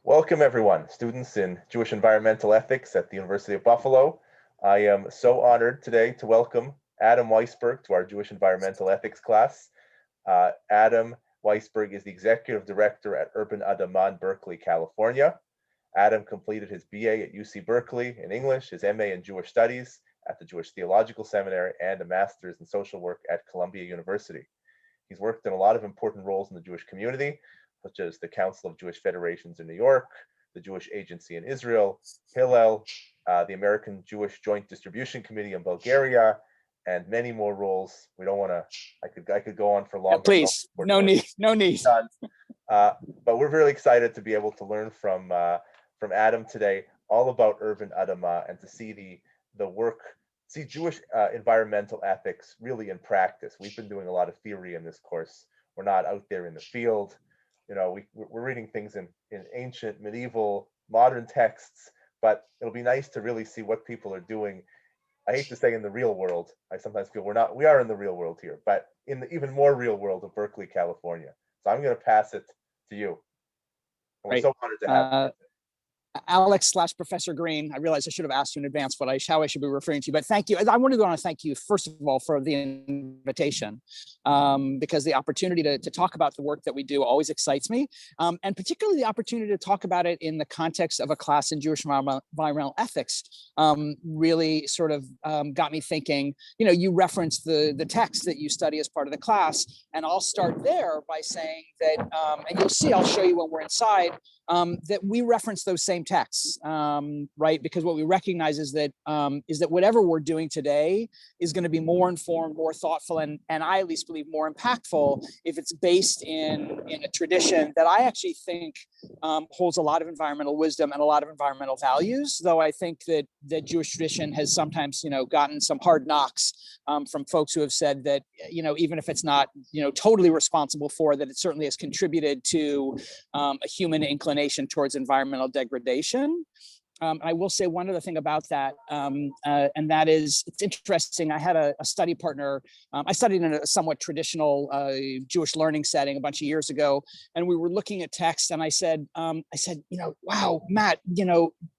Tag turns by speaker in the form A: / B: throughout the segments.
A: Welcome everyone, students in Jewish Environmental Ethics at the University of Buffalo. I am so honored today to welcome Adam Weisberg to our Jewish Environmental Ethics class. Adam Weisberg is the Executive Director at Urban Adamah in Berkeley, California. Adam completed his BA at UC Berkeley in English, his MA in Jewish Studies at the Jewish Theological Seminary, and a Master's in Social Work at Columbia University. He's worked in a lot of important roles in the Jewish community, such as the Council of Jewish Federations in New York, the Jewish Agency in Israel, Hillel, the American Jewish Joint Distribution Committee in Bulgaria, and many more roles. We don't want to, I could go on for longer.
B: Yeah, please, no need.
A: But we're really excited to be able to learn from Adam today all about Urban Adamah and to see the work, see Jewish environmental ethics really in practice. We've been doing a lot of theory in this course. We're not out there in the field. You know, we're reading things in ancient, medieval, modern texts, but it'll be nice to really see what people are doing. I hate to say in the real world. I sometimes feel we are in the real world here, but in the even more real world of Berkeley, California. So I'm going to pass it to you. We're so honored to have you.
B: Alex/Professor Green, I realize I should have asked you in advance how I should be referring to you, but thank you. I want to thank you, first of all, for the invitation, because the opportunity to talk about the work that we do always excites me, and particularly the opportunity to talk about it in the context of a class in Jewish environmental ethics really sort of got me thinking. You know, you referenced the text that you study as part of the class, and I'll start there by saying that, and you'll see, I'll show you when we're inside, that we reference those same texts, right? Because what we recognize is that whatever we're doing today is going to be more informed, more thoughtful, and I at least believe more impactful if it's based in a tradition that I actually think holds a lot of environmental wisdom and a lot of environmental values. Though I think that Jewish tradition has sometimes, gotten some hard knocks from folks who have said that, even if it's not, totally responsible for that, it certainly has contributed to a human inclination towards environmental degradation. I will say one other thing about that, and that is, it's interesting. I had a study partner. I studied in a somewhat traditional Jewish learning setting a bunch of years ago, and we were looking at text. And I said, wow, Matt,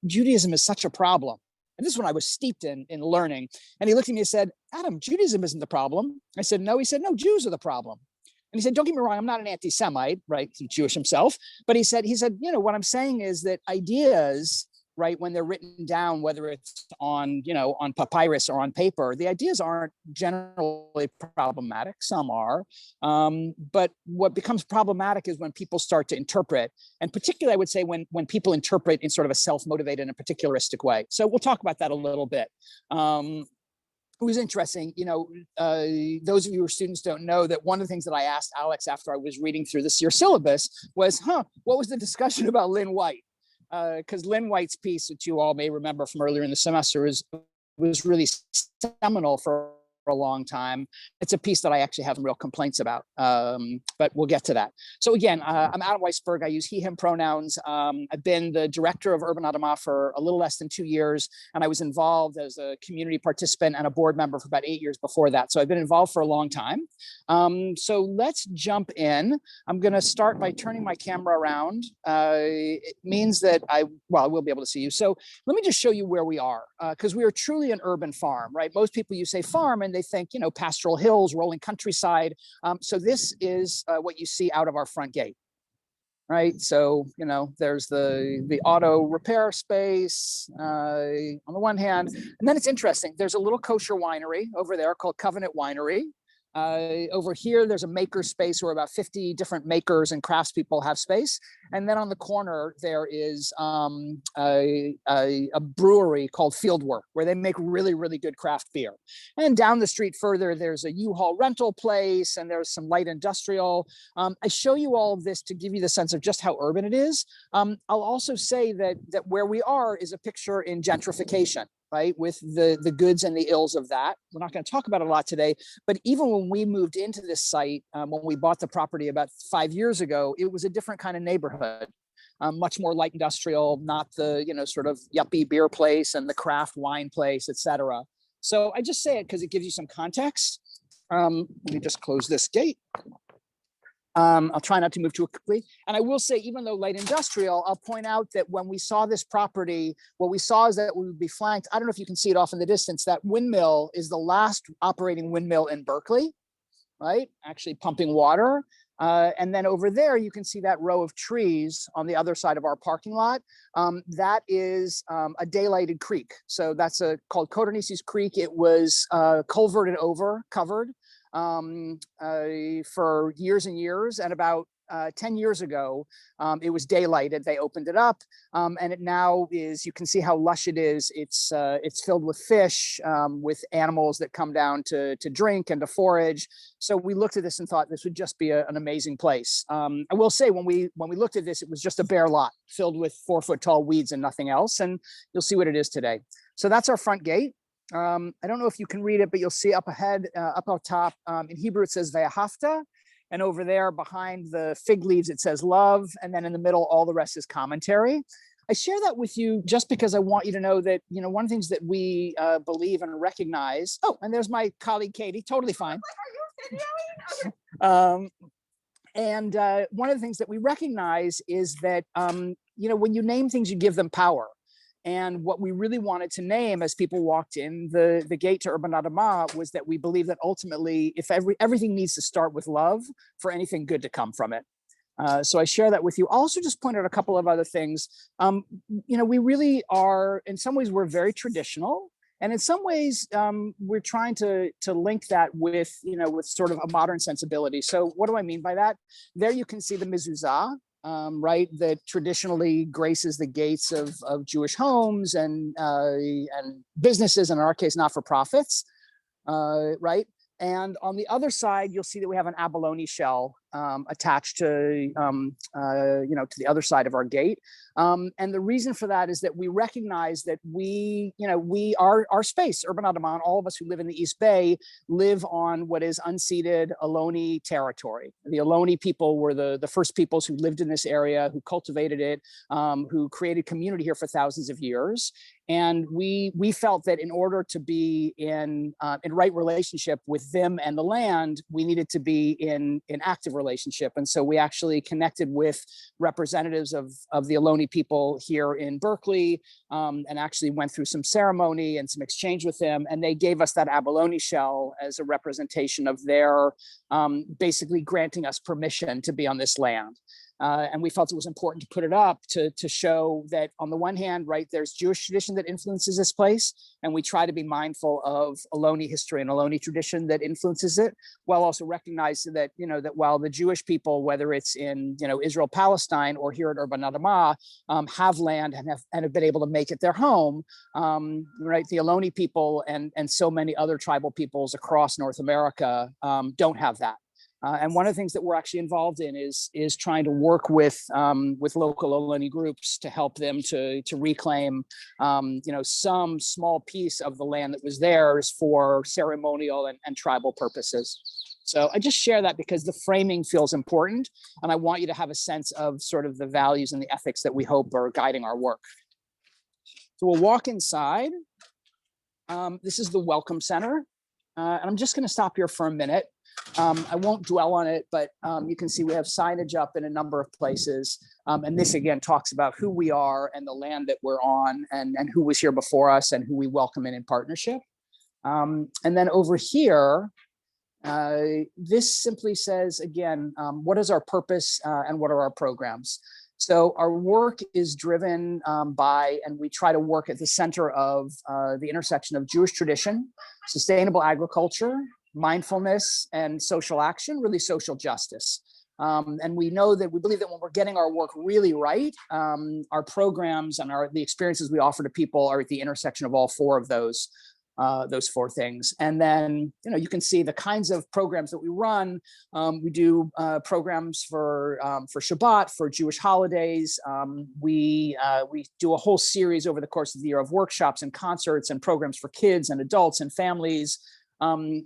B: Judaism is such a problem. And this is when I was steeped in learning. And he looked at me and said, Adam, Judaism isn't the problem. I said, no. He said, no, Jews are the problem. And he said, don't get me wrong, I'm not an anti-Semite, right? He's Jewish himself. But he said, what I'm saying is that ideas, right, when they're written down, whether it's on papyrus or on paper, the ideas aren't generally problematic. Some are. But what becomes problematic is when people start to interpret, and particularly I would say when people interpret in sort of a self-motivated and particularistic way. So we'll talk about that a little bit. It was interesting, those of you who are students don't know that one of the things that I asked Alex after I was reading through this year's syllabus was, what was the discussion about Lynn White? Because Lynn White's piece, that you all may remember from earlier in the semester, was really seminal for a long time. It's a piece that I actually have real complaints about, but we'll get to that. So again, I'm Adam Weisberg. I use he, him pronouns. I've been the director of Urban Adamah for a little less than 2 years, and I was involved as a community participant and a board member for about 8 years before that. So I've been involved for a long time. So let's jump in. I'm going to start by turning my camera around. It means that I will be able to see you. So let me just show you where we are, because we are truly an urban farm, right? Most people, you say farm, and they think, pastoral hills, rolling countryside. So this is what you see out of our front gate, right? So, there's the auto repair space on the one hand, and then it's interesting. There's a little kosher winery over there called Covenant Winery. Over here, there's a maker space where about 50 different makers and craftspeople have space. And then on the corner, there is a brewery called Fieldwork, where they make really, really good craft beer. And down the street further, there's a U-Haul rental place, and there's some light industrial. I show you all of this to give you the sense of just how urban it is. I'll also say that where we are is a picture in gentrification, right, with the goods and the ills of that. We're not going to talk about it a lot today, but even when we moved into this site, when we bought the property about 5 years ago, it was a different kind of neighborhood, much more light industrial, not the, sort of yuppie beer place and the craft wine place, etc. So I just say it because it gives you some context. Let me just close this gate. I'll try not to move too quickly. And I will say, even though light industrial, I'll point out that when we saw this property, what we saw is that we would be flanked. I don't know if you can see it off in the distance. That windmill is the last operating windmill in Berkeley, right? Actually pumping water. And then over there, you can see that row of trees on the other side of our parking lot. That is a daylighted creek. So that's called Codornices Creek. It was culverted over, covered for years and years. And about 10 years ago, it was daylighted. They opened it up, and it now is. You can see how lush it is. It's filled with fish, with animals that come down to drink and to forage. So we looked at this and thought this would just be an amazing place. I will say, when we looked at this, it was just a bare lot filled with 4-foot tall weeds and nothing else. And you'll see what it is today. So that's our front gate. I don't know if you can read it, but you'll see up ahead, up top, in Hebrew, it says Ve'ahavta. And over there behind the fig leaves, it says love. And then in the middle, all the rest is commentary. I share that with you just because I want you to know that, one of the things that we believe and recognize. Oh, and there's my colleague, Katie, totally fine. And one of the things that we recognize is that, when you name things, you give them power. And what we really wanted to name as people walked in the gate to Urban Adamah was that we believe that ultimately, if everything needs to start with love for anything good to come from it. So I share that with you. I'll also just point out a couple of other things. We really are, in some ways, we're very traditional. And in some ways, we're trying to link that with, with sort of a modern sensibility. So what do I mean by that? There you can see the mezuzah. Right, that traditionally graces the gates of Jewish homes and businesses, and in our case, not-for-profits, right? And on the other side, you'll see that we have an abalone shell attached to, to the other side of our gate. And the reason for that is that we recognize that our space, Urban Adamah, all of us who live in the East Bay, live on what is unceded Ohlone territory. The Ohlone people were the first peoples who lived in this area, who cultivated it, who created community here for thousands of years. And we felt that in order to be in right relationship with them and the land, we needed to be in active relationship. And so we actually connected with representatives of the Ohlone people here in Berkeley, and actually went through some ceremony and some exchange with them. And they gave us that abalone shell as a representation of their basically granting us permission to be on this land. And we felt it was important to put it up to show that on the one hand, right, there's Jewish tradition that influences this place, and we try to be mindful of Ohlone history and Ohlone tradition that influences it, while also recognizing that, that while the Jewish people, whether it's in, Israel, Palestine, or here at Urban Adamah, have land and have been able to make it their home, right, the Ohlone people and so many other tribal peoples across North America don't have that. And one of the things that we're actually involved in is trying to work with local Ohlone groups to help them to reclaim, some small piece of the land that was theirs for ceremonial and tribal purposes. So I just share that because the framing feels important, and I want you to have a sense of sort of the values and the ethics that we hope are guiding our work. So we'll walk inside. This is the Welcome Center, and I'm just going to stop here for a minute. I won't dwell on it, but you can see we have signage up in a number of places. And this again talks about who we are and the land that we're on, and who was here before us and who we welcome in partnership. And then over here, this simply says, again, what is our purpose and what are our programs? So our work is driven by, and we try to work at the center of the intersection of Jewish tradition, sustainable agriculture, mindfulness, and social action, really social justice. And we believe that when we're getting our work really right, our programs and the experiences we offer to people are at the intersection of all four of those four things. And then, you can see the kinds of programs that we run. We do programs for Shabbat, for Jewish holidays. We do a whole series over the course of the year of workshops and concerts and programs for kids and adults and families.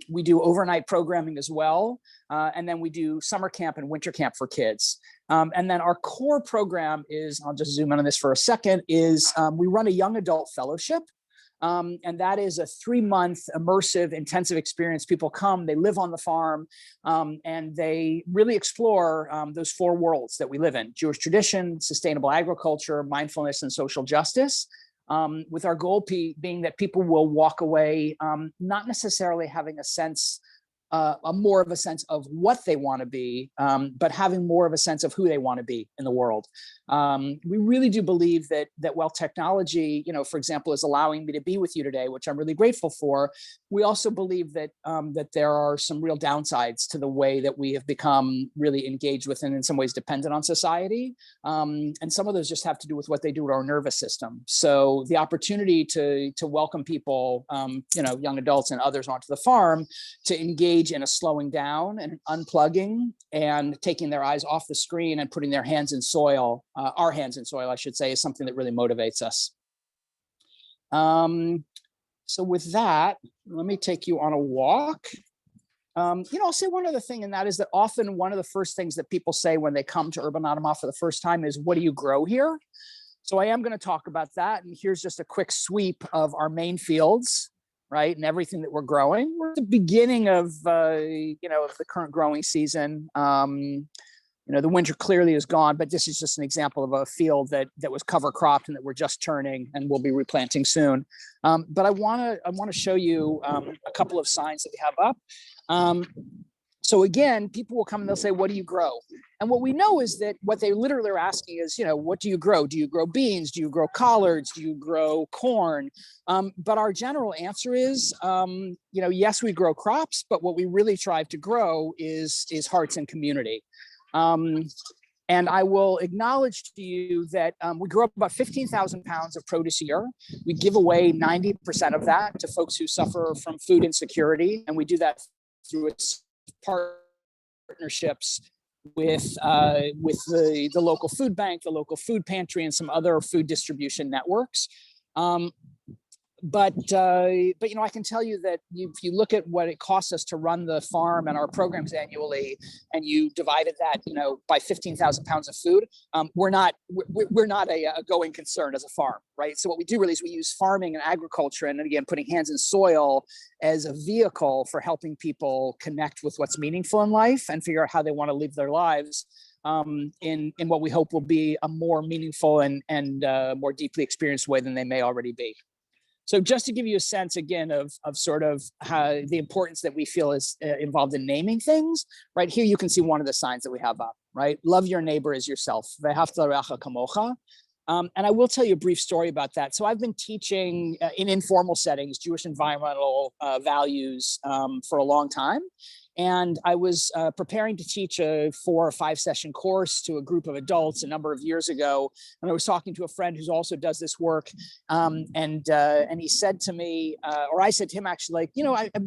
B: We do overnight programming as well. And then we do summer camp and winter camp for kids. And then our core program is, I'll just zoom in on this for a second, is we run a young adult fellowship. And that is a 3-month immersive, intensive experience. People come, they live on the farm, and they really explore those 4 worlds that we live in: Jewish tradition, sustainable agriculture, mindfulness, and social justice. With our goal being that people will walk away not necessarily having a sense, more of a sense of what they want to be, but having more of a sense of who they want to be in the world. We really do believe that while technology, for example, is allowing me to be with you today, which I'm really grateful for, we also believe that that there are some real downsides to the way that we have become really engaged with and in some ways dependent on society. And some of those just have to do with what they do to our nervous system. So the opportunity to welcome people, young adults and others onto the farm, to engage in a slowing down and unplugging and taking their eyes off the screen and putting their hands in soil, our hands in soil, I should say, is something that really motivates us. So with that, let me take you on a walk. I'll say one other thing, and that is that often one of the first things that people say when they come to Urban Adamah for the first time is, what do you grow here? So I am going to talk about that. And here's just a quick sweep of our main fields, right? And everything that we're growing. We're at the beginning of, of the current growing season. The winter clearly is gone, but this is just an example of a field that was cover cropped and that we're just turning and we'll be replanting soon. But I want to show you a couple of signs that we have up. So again, people will come and they'll say, what do you grow? And what we know is that what they literally are asking is, what do you grow? Do you grow beans? Do you grow collards? Do you grow corn? But our general answer is, yes, we grow crops, but what we really strive to grow is hearts and community. And I will acknowledge to you that we grow up about 15,000 pounds of produce a year. We give away 90% of that to folks who suffer from food insecurity. And we do that through partnerships with the local food bank, the local food pantry, and some other food distribution networks. But I can tell you that if you look at what it costs us to run the farm and our programs annually, and you divided that, by 15,000 pounds of food, we're not a going concern as a farm, right? So what we do really is we use farming and agriculture, and again, putting hands in soil as a vehicle for helping people connect with what's meaningful in life and figure out how they want to live their lives in what we hope will be a more meaningful and more deeply experienced way than they may already be. So just to give you a sense again of sort of how the importance that we feel is involved in naming things, right here you can see one of the signs that we have up, right? Love your neighbor as yourself. Ve'ahavta l'reacha kamocha. And I will tell you a brief story about that. So I've been teaching in informal settings, Jewish environmental values for a long time. And I was preparing to teach a 4 or 5 session course to a group of adults a number of years ago. And I was talking to a friend who also does this work. And he said to me, or I said to him actually,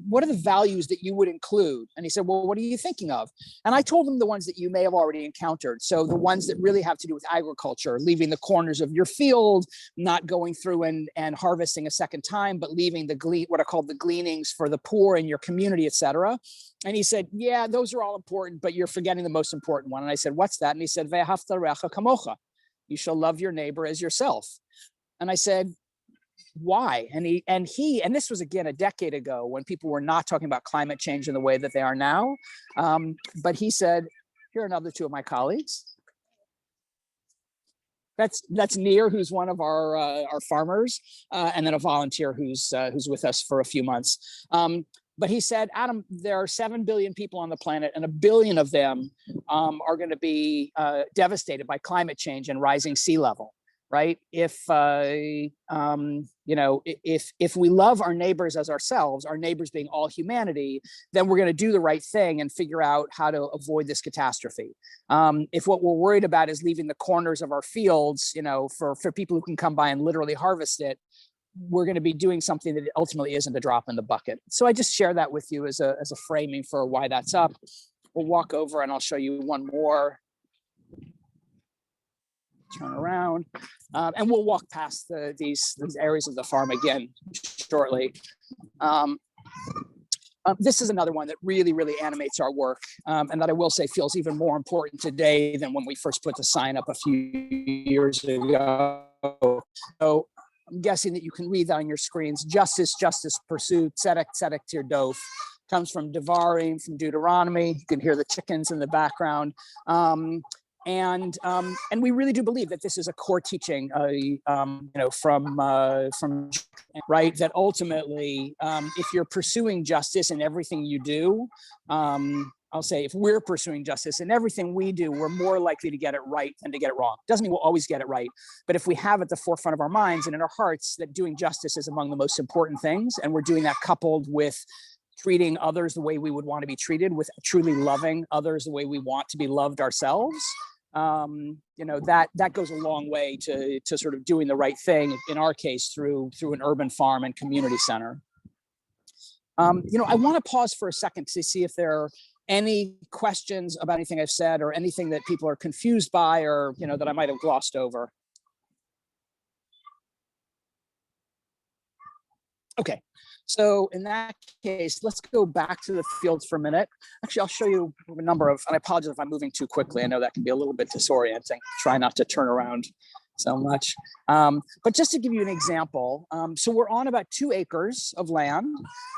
B: what are the values that you would include? And he said, well, what are you thinking of? And I told him the ones that you may have already encountered. So the ones that really have to do with agriculture, leaving the corners of your field, not going through and harvesting a second time, but leaving what are called the gleanings for the poor in your community, et cetera. And he said, yeah, those are all important, but you're forgetting the most important one. And I said, what's that? And he said, Ve'ahavta l'reacha kamocha. You shall love your neighbor as yourself. And I said, why? And this was again a decade ago when people were not talking about climate change in the way that they are now. But he said, here are another 2 of my colleagues. That's Nir, who's one of our farmers, and then a volunteer who's with us for a few months. But he said, Adam, there are 7 billion people on the planet, and 1 billion of them are going to be devastated by climate change and rising sea level, right? If we love our neighbors as ourselves, our neighbors being all humanity, then we're going to do the right thing and figure out how to avoid this catastrophe. If what we're worried about is leaving the corners of our fields, for people who can come by and literally harvest it, we're going to be doing something that ultimately isn't a drop in the bucket. So I just share that with you as a framing for why that's up. We'll walk over and I'll show you one more. Turn around, and we'll walk past these areas of the farm again shortly. This is another one that really, really animates our work, and that I will say feels even more important today than when we first put the sign up a few years ago. So I'm guessing that you can read that on your screens. Justice, justice, pursuit, tzedek, tzedek, tirdof, comes from Devarim, from Deuteronomy. You can hear the chickens in the background. And we really do believe that this is a core teaching, from right, that ultimately, if you're pursuing justice in everything you do, I'll say if we're pursuing justice in everything we do, we're more likely to get it right than to get it wrong. Doesn't mean we'll always get it right, but if we have at the forefront of our minds and in our hearts that doing justice is among the most important things, and we're doing that coupled with treating others the way we would want to be treated, with truly loving others the way we want to be loved ourselves, that goes a long way to sort of doing the right thing, in our case, through an urban farm and community center. I want to pause for a second to see if there are any questions about anything I've said, or anything that people are confused by, or that I might have glossed over. Okay, so in that case, let's go back to the fields for a minute. Actually, I'll show you a number of, and I apologize if I'm moving too quickly. I know that can be a little bit disorienting. Try not to turn around so much. But just to give you an example, so we're on about 2 acres of land.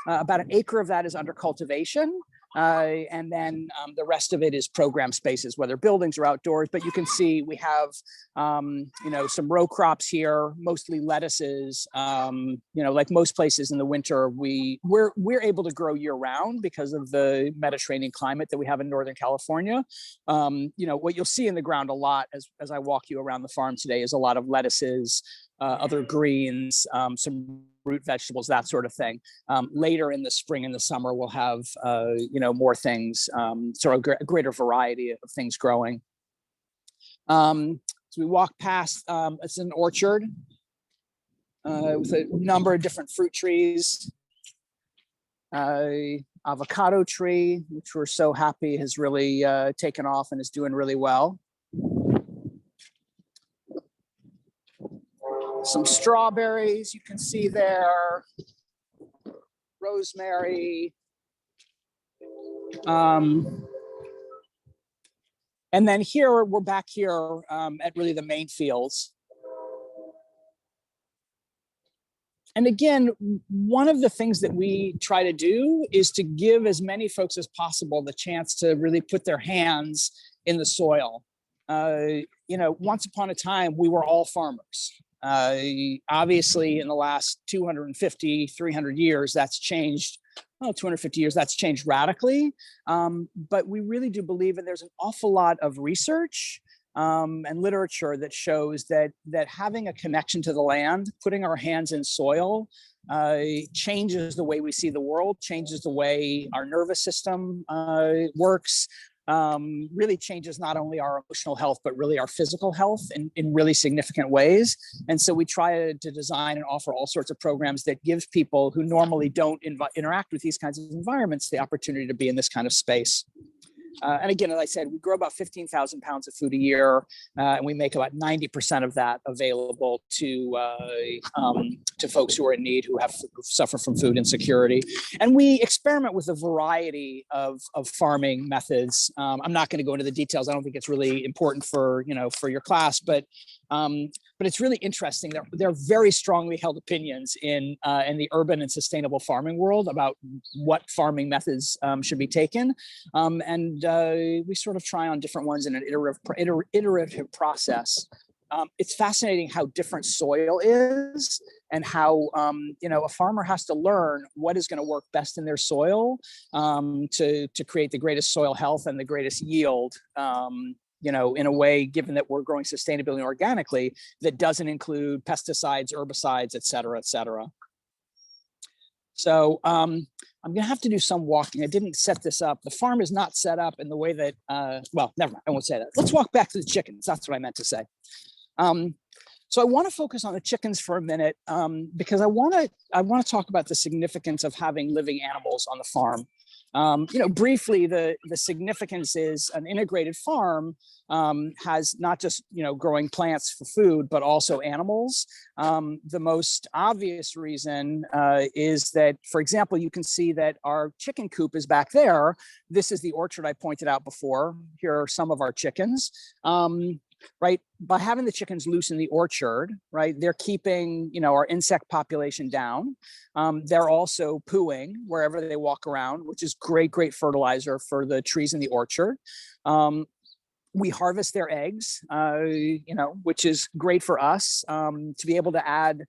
B: About 1 acre of that is under cultivation. And then the rest of it is program spaces, whether buildings or outdoors. But you can see we have, some row crops here, mostly lettuces. Like most places in the winter, we're able to grow year round because of the Mediterranean climate that we have in Northern California. What you'll see in the ground a lot as I walk you around the farm today is a lot of lettuces, other greens, some root vegetables, that sort of thing. Later in the spring and the summer, we'll have, more things, sort of a greater variety of things growing. So we walk past, it's an orchard with a number of different fruit trees. Avocado tree, which we're so happy has really taken off and is doing really well. Some strawberries you can see there, rosemary. And then here, we're back here at really the main fields. And again, one of the things that we try to do is to give as many folks as possible the chance to really put their hands in the soil. Once upon a time, we were all farmers. Obviously, in the last 250, 300 years, that's changed. 250 years, that's changed radically. But we really do believe, and there's an awful lot of research and literature that shows that having a connection to the land, putting our hands in soil, changes the way we see the world, changes the way our nervous system works. Really changes not only our emotional health, but really our physical health in really significant ways. And so we try to design and offer all sorts of programs that gives people who normally don't interact with these kinds of environments the opportunity to be in this kind of space. And again, as I said, we grow about 15,000 pounds of food a year, and we make about 90% of that available to folks who are in need, who suffer from food insecurity. And we experiment with a variety of farming methods. I'm not going to go into the details. I don't think it's really important for your class, but it's really interesting. There are very strongly held opinions in the urban and sustainable farming world about what farming methods should be taken, and we sort of try on different ones in an iterative process. It's fascinating how different soil is, and how a farmer has to learn what is going to work best in their soil to create the greatest soil health and the greatest yield. In a way, given that we're growing sustainably and organically, that doesn't include pesticides, herbicides, et cetera, et cetera. So I'm going to have to do some walking. I didn't set this up. The farm is not set up in the way that, well, never mind, I won't say that. Let's walk back to the chickens. That's what I meant to say. So I want to focus on the chickens for a minute, because I want to talk about the significance of having living animals on the farm. Briefly, the significance is an integrated farm has not just, growing plants for food, but also animals. The most obvious reason is that, for example, you can see that our chicken coop is back there. This is the orchard I pointed out before. Here are some of our chickens. right? By having the chickens loose in the orchard, right, they're keeping, our insect population down. They're also pooing wherever they walk around, which is great fertilizer for the trees in the orchard. We harvest their eggs, which is great for us to be able to add,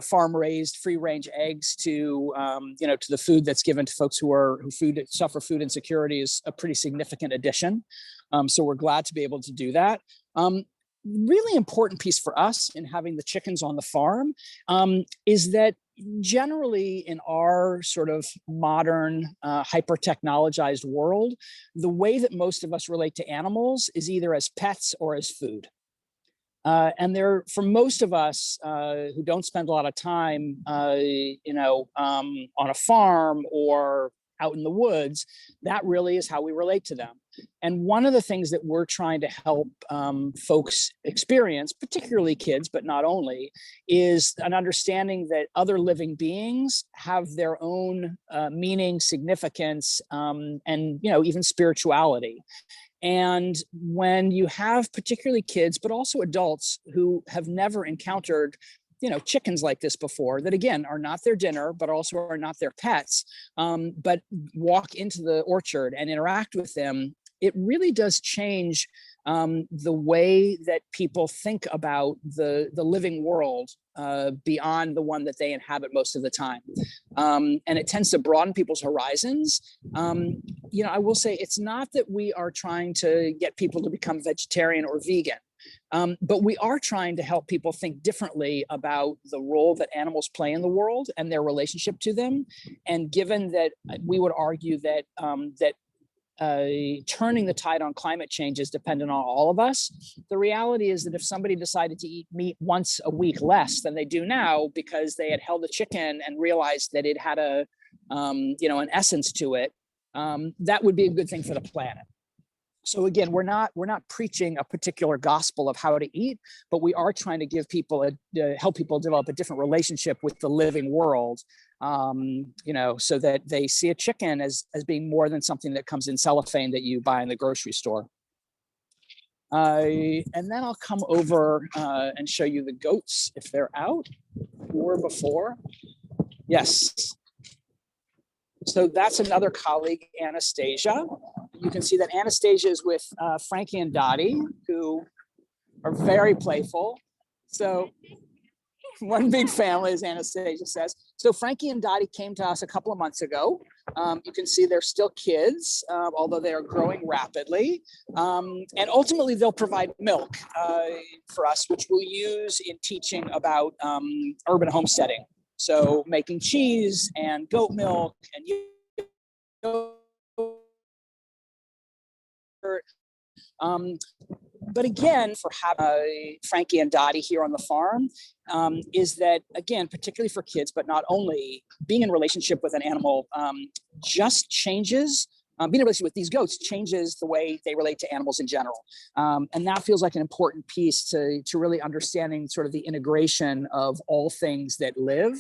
B: farm-raised, free-range eggs to, to the food that's given to folks who suffer food insecurity is a pretty significant addition. So we're glad to be able to do that. Really important piece for us in having the chickens on the farm is that generally in our sort of modern hyper-technologized world, the way that most of us relate to animals is either as pets or as food. And for most of us who don't spend a lot of time, on a farm or out in the woods, that really is how we relate to them. And one of the things that we're trying to help folks experience, particularly kids, but not only, is an understanding that other living beings have their own meaning, significance, and even spirituality. And when you have particularly kids, but also adults who have never encountered chickens like this before, that again are not their dinner, but also are not their pets, but walk into the orchard and interact with them, it really does change the way that people think about the living world beyond the one that they inhabit most of the time. And it tends to broaden people's horizons. I will say it's not that we are trying to get people to become vegetarian or vegan. But we are trying to help people think differently about the role that animals play in the world and their relationship to them. And given that we would argue that turning the tide on climate change is dependent on all of us, the reality is that if somebody decided to eat meat once a week less than they do now because they had held a chicken and realized that it had an essence to it, that would be a good thing for the planet. So again, we're not preaching a particular gospel of how to eat, but we are trying to give people help people develop a different relationship with the living world, so that they see a chicken as being more than something that comes in cellophane that you buy in the grocery store. And then I'll come over and show you the goats if they're out or before. Yes. So that's another colleague, Anastasia. You can see that Anastasia is with Frankie and Dottie, who are very playful. So one big family, as Anastasia says. So Frankie and Dottie came to us a couple of months ago. You can see they're still kids, although they are growing rapidly. And ultimately, they'll provide milk for us, which we'll use in teaching about urban homesteading. So making cheese and goat milk and yogurt. But again, for having Frankie and Dottie here on the farm is that, again, particularly for kids, but not only, being in relationship with an animal just changes. Being in a relationship with these goats changes the way they relate to animals in general. And that feels like an important piece to really understanding sort of the integration of all things that live.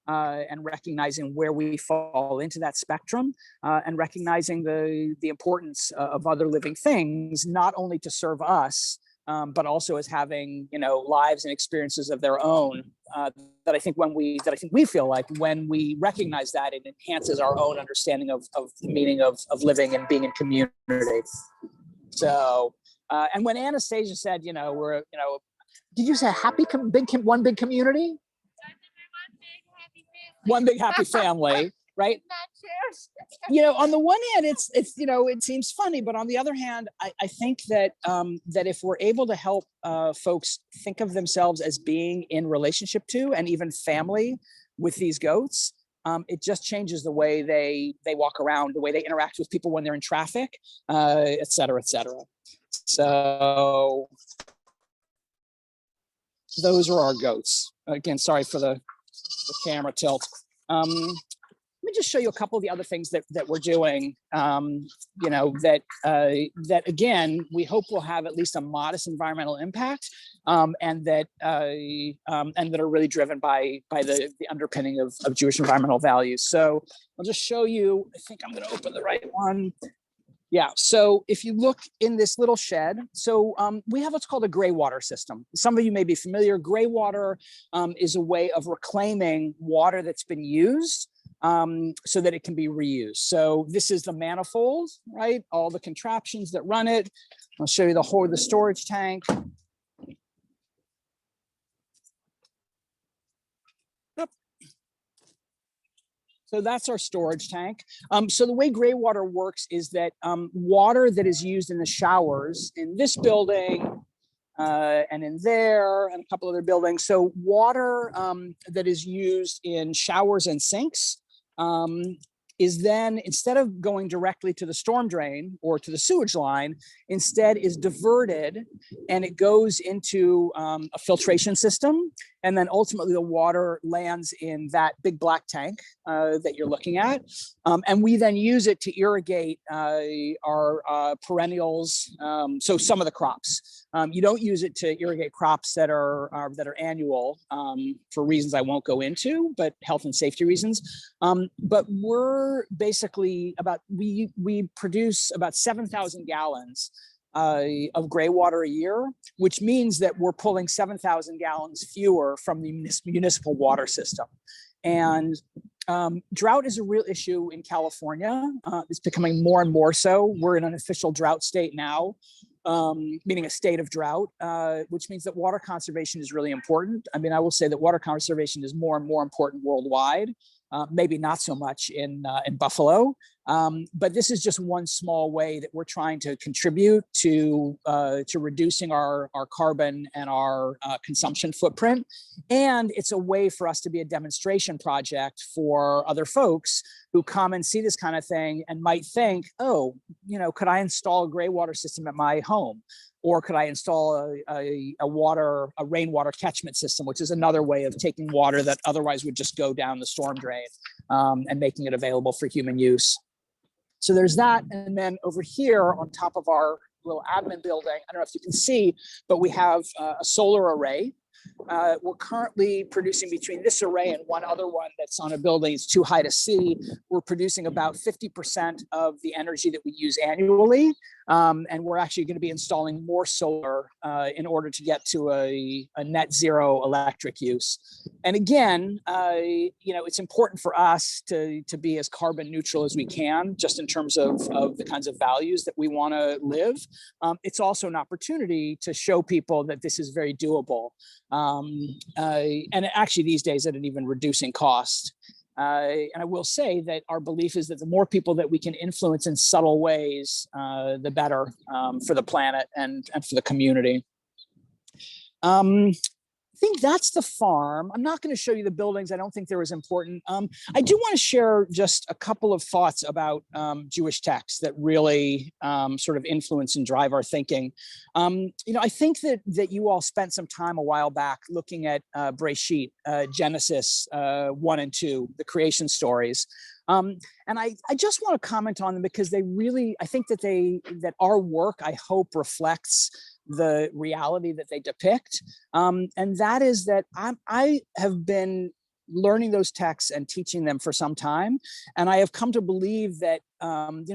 B: And recognizing where we fall into that spectrum, and recognizing the importance of other living things, not only to serve us, but also as having lives and experiences of their own. That I think we feel like when we recognize that, it enhances our own understanding of the meaning of living and being in community. So, and when Anastasia said, we're did you say one big community? One big happy family, right? On the one hand, it's it seems funny, but on the other hand, I think that that if we're able to help folks think of themselves as being in relationship to and even family with these goats, it just changes the way they walk around, the way they interact with people when they're in traffic, et cetera, et cetera. So those are our goats. Again, sorry for the camera tilt. Let me just show you a couple of the other things that we're doing, that again, we hope will have at least a modest environmental impact, and that are really driven by the underpinning of Jewish environmental values. So I'll just show you, I think I'm going to open the right one. Yeah, so if you look in this little shed, so we have what's called a gray water system. Some of you may be familiar. Gray water is a way of reclaiming water that's been used so that it can be reused. So this is the manifold, right? All the contraptions that run it. I'll show you the storage tank. So that's our storage tank. So the way gray water works is that water that is used in the showers in this building and in there and a couple other buildings. So water that is used in showers and sinks is then, instead of going directly to the storm drain or to the sewage line, instead is diverted and it goes into a filtration system. And then ultimately the water lands in that big black tank that you're looking at. And we then use it to irrigate our perennials. So some of the crops. You don't use it to irrigate crops that are annual for reasons I won't go into, but health and safety reasons. But we're basically we produce about 7,000 gallons of gray water a year, which means that we're pulling 7,000 gallons fewer from the municipal water system. And drought is a real issue in California. It's becoming more and more so. We're in an official drought state now, meaning a state of drought, which means that water conservation is really important. I mean, I will say that water conservation is more and more important worldwide. Maybe not so much in Buffalo, but this is just one small way that we're trying to contribute to reducing our carbon and our consumption footprint. And it's a way for us to be a demonstration project for other folks who come and see this kind of thing and might think, oh, could I install a gray water system at my home? Or could I install a rainwater catchment system, which is another way of taking water that otherwise would just go down the storm drain and making it available for human use. So there's that. And then over here on top of our little admin building, I don't know if you can see, but we have a solar array. We're currently producing, between this array and one other one that's on a building, it's too high to see, we're producing about 50% of the energy that we use annually. And we're actually going to be installing more solar in order to get to a net zero electric use. And again, it's important for us to be as carbon neutral as we can, just in terms of the kinds of values that we want to live. It's also an opportunity to show people that this is very doable. And actually these days at an even reducing cost. And I will say that our belief is that the more people that we can influence in subtle ways, the better for the planet and for the community. I think that's the farm. I'm not going to show you the buildings. I don't think they're as important. I do want to share just a couple of thoughts about Jewish texts that really sort of influence and drive our thinking. I think that you all spent some time a while back looking at Breshit, Genesis 1 and 2, the creation stories. And I just want to comment on them because they really, I think that our work, I hope, reflects the reality that they depict. And that is that I have been learning those texts and teaching them for some time. And I have come to believe that, there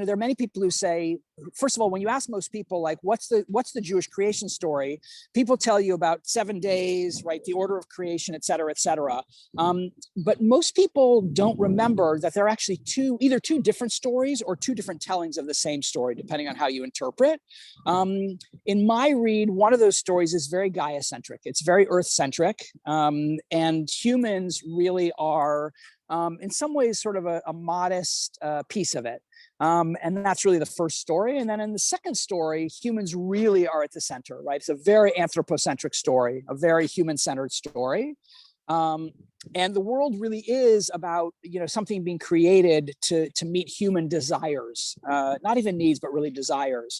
B: are many people who say, first of all, when you ask most people, like, what's the Jewish creation story? People tell you about 7 days, right? The order of creation, et cetera, et cetera. But most people don't remember that there are actually either two different stories or two different tellings of the same story, depending on how you interpret. In my read, one of those stories is very Gaia-centric. It's very Earth-centric. And humans really are, in some ways, sort of a modest piece of it. And that's really the first story. And then in the second story, humans really are at the center, right? It's a very anthropocentric story, a very human-centered story. And the world really is about, something being created to meet human desires, not even needs, but really desires.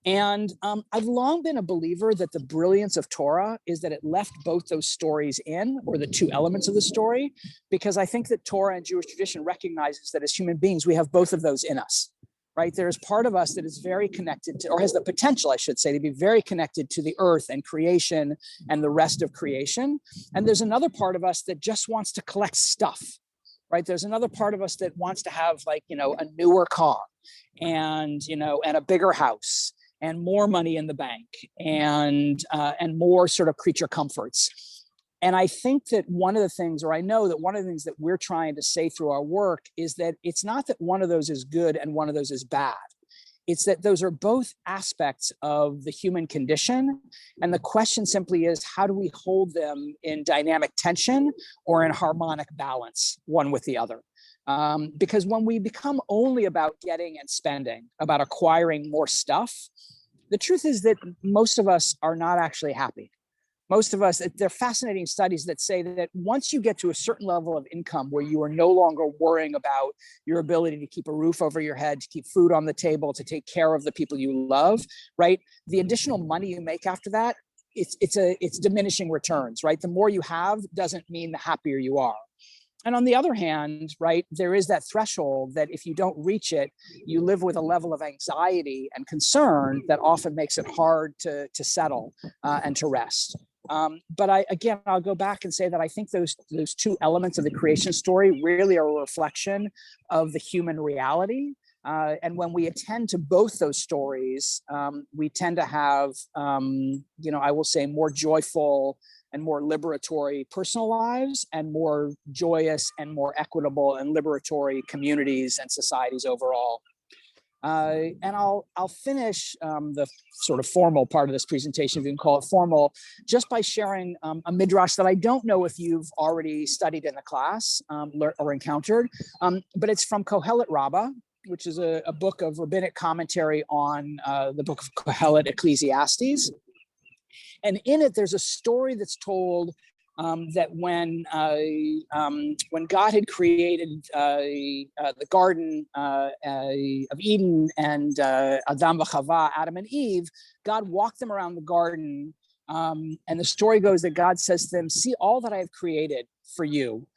B: And I've long been a believer that the brilliance of Torah is that it left both those stories in, or the two elements of the story, because I think that Torah and Jewish tradition recognizes that as human beings, we have both of those in us, right? There's part of us that is very connected to, or has the potential, I should say, to be very connected to the earth and creation and the rest of creation. And there's another part of us that just wants to collect stuff, right? There's another part of us that wants to have, like, a newer car. and, and a bigger house and more money in the bank and more sort of creature comforts. And I think that one of the things, or I know that one of the things that we're trying to say through our work is that it's not that one of those is good and one of those is bad. It's that those are both aspects of the human condition. And the question simply is, how do we hold them in dynamic tension or in harmonic balance, one with the other? Because when we become only about getting and spending, about acquiring more stuff, the truth is that most of us are not actually happy. Most of us, there are fascinating studies that say that once you get to a certain level of income where you are no longer worrying about your ability to keep a roof over your head, to keep food on the table, to take care of the people you love, right? The additional money you make after that, it's diminishing returns, right? The more you have doesn't mean the happier you are. And on the other hand, right, there is that threshold that if you don't reach it, you live with a level of anxiety and concern that often makes it hard to settle and to rest. But I'll go back and say that I think those two elements of the creation story really are a reflection of the human reality. And when we attend to both those stories, we tend to have, I will say, more joyful and more liberatory personal lives and more joyous and more equitable and liberatory communities and societies overall. And I'll finish the sort of formal part of this presentation, if you can call it formal, just by sharing a midrash that I don't know if you've already studied in the class or encountered, but it's from Kohelet Rabbah, which is a book of rabbinic commentary on the book of Kohelet, Ecclesiastes. And in it, there's a story that's told that when God had created the Garden of Eden and Adamah Chava, Adam and Eve, God walked them around the garden. And the story goes that God says to them, "See all that I have created for you.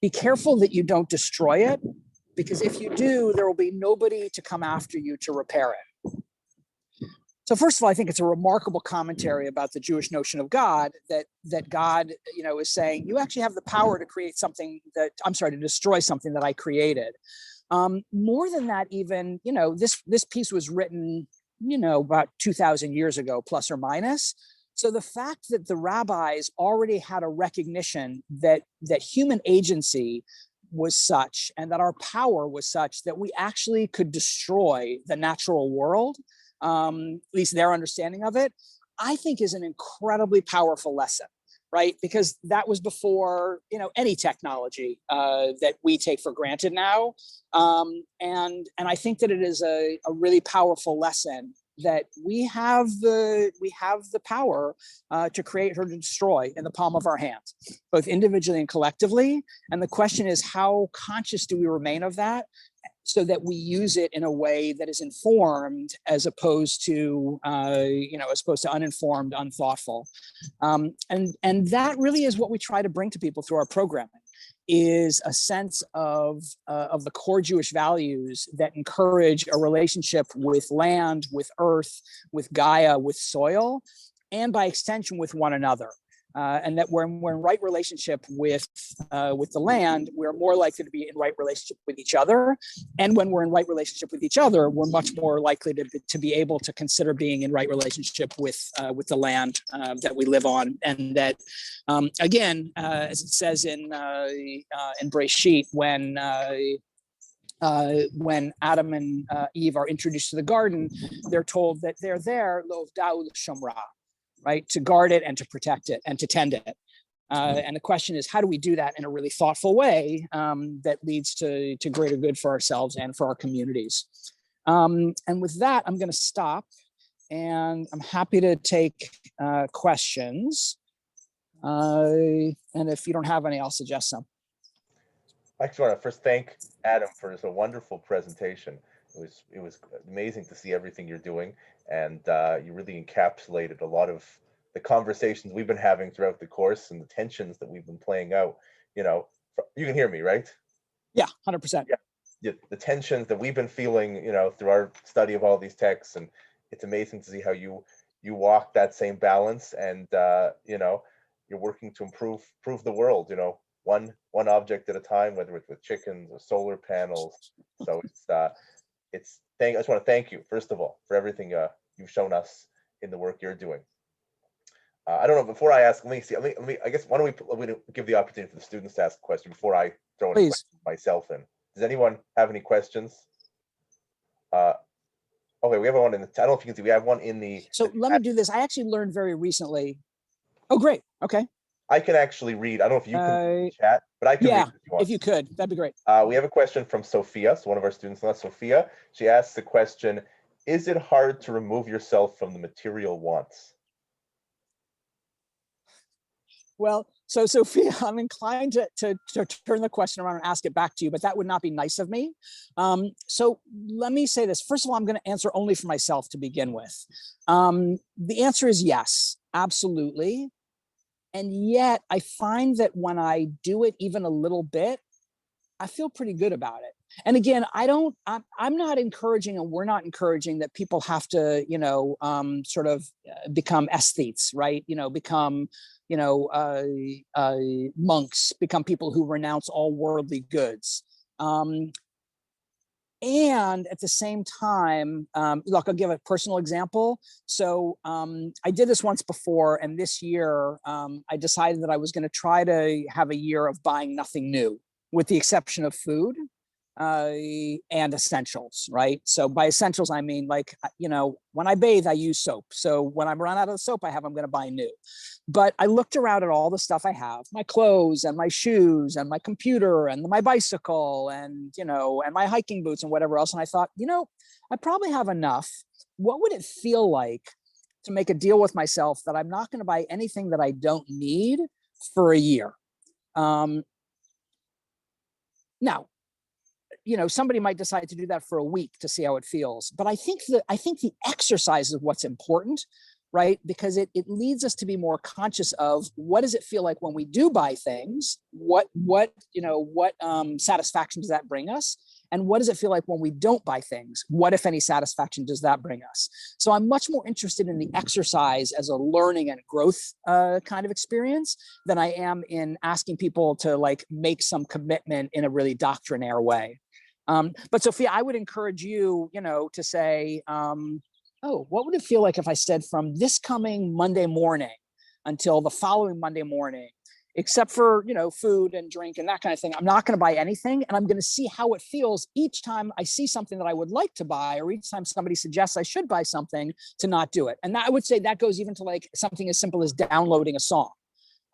B: Be careful that you don't destroy it, because if you do, there will be nobody to come after you to repair it." So first of all, I think it's a remarkable commentary about the Jewish notion of God, that God, is saying, you actually have the power to create something to destroy something that I created. More than that, even, this piece was written, about 2,000 years ago, plus or minus. So the fact that the rabbis already had a recognition that human agency was such, and that our power was such, that we actually could destroy the natural world, at least their understanding of it, I think is an incredibly powerful lesson, right? Because that was before, any technology that we take for granted now. And I think that it is a really powerful lesson that we have the power to create or to destroy in the palm of our hands, both individually and collectively. And the question is, how conscious do we remain of that, so that we use it in a way that is informed as opposed to uninformed, unthoughtful. And that really is what we try to bring to people through our programming, is a sense of the core Jewish values that encourage a relationship with land, with earth, with Gaia, with soil, and by extension with one another. And that when we're in right relationship with the land, we're more likely to be in right relationship with each other. And when we're in right relationship with each other, we're much more likely to be able to consider being in right relationship with the land that we live on. And that, again, as it says in Breshit, when Adam and Eve are introduced to the garden, they're told that they're there, Lovda'u l'shomra, right, to guard it and to protect it and to tend it. And the question is, how do we do that in a really thoughtful way that leads to greater good for ourselves and for our communities? And with that, I'm going to stop, and I'm happy to take questions. And if you don't have any, I'll suggest some.
A: I just want to first thank Adam for a wonderful presentation. It was amazing to see everything you're doing, and you really encapsulated a lot of the conversations we've been having throughout the course and the tensions that we've been playing out. You can hear me, right?
B: Yeah, 100%.
A: Yeah, the tensions that we've been feeling, through our study of all these texts, and it's amazing to see how you walk that same balance, and you're working to improve the world. One object at a time, whether it's with chickens or solar panels. So I just want to thank you, first of all, for everything you've shown us in the work you're doing. I don't know, before I ask, let me see, I guess, why don't we give the opportunity for the students to ask a question before I throw any questions myself in. Does anyone have any questions? Okay, we have one in the, I don't know if you can see, we have one in the.
B: So let me do this. I actually learned very recently. Oh, great. Okay.
A: I can actually read. I don't know if you can chat, but I can read
B: if you want. If you could, that'd be great.
A: We have a question from Sophia, so one of our students, Sophia. She asks the question, is it hard to remove yourself from the material wants?
B: Well, so Sophia, I'm inclined to turn the question around and ask it back to you, but that would not be nice of me. So let me say this. First of all, I'm going to answer only for myself to begin with. The answer is yes, absolutely. And yet I find that when I do it even a little bit, I feel pretty good about it. And again, I'm not encouraging, and we're not encouraging that people have to, sort of become aesthetes, right? Become, monks, become people who renounce all worldly goods. And at the same time, look, I'll give a personal example. So I did this once before, and this year I decided that I was going to try to have a year of buying nothing new, with the exception of food and essentials, right? So by essentials, I mean, like, when I bathe, I use soap. So when I run out of the soap I have, I'm going to buy new. But I looked around at all the stuff I have, my clothes and my shoes and my computer and my bicycle and, and my hiking boots and whatever else. And I thought, I probably have enough. What would it feel like to make a deal with myself that I'm not going to buy anything that I don't need for a year? Now, somebody might decide to do that for a week to see how it feels. But I think the exercise is what's important, right? Because it leads us to be more conscious of what does it feel like when we do buy things? What satisfaction does that bring us? And what does it feel like when we don't buy things? What, if any, satisfaction does that bring us? So I'm much more interested in the exercise as a learning and growth kind of experience than I am in asking people to make some commitment in a really doctrinaire way. But Sophia, I would encourage you, to say, oh, what would it feel like if I said from this coming Monday morning until the following Monday morning, except for, food and drink and that kind of thing, I'm not going to buy anything. And I'm going to see how it feels each time I see something that I would like to buy, or each time somebody suggests I should buy something, to not do it. And that, I would say that goes even to something as simple as downloading a song.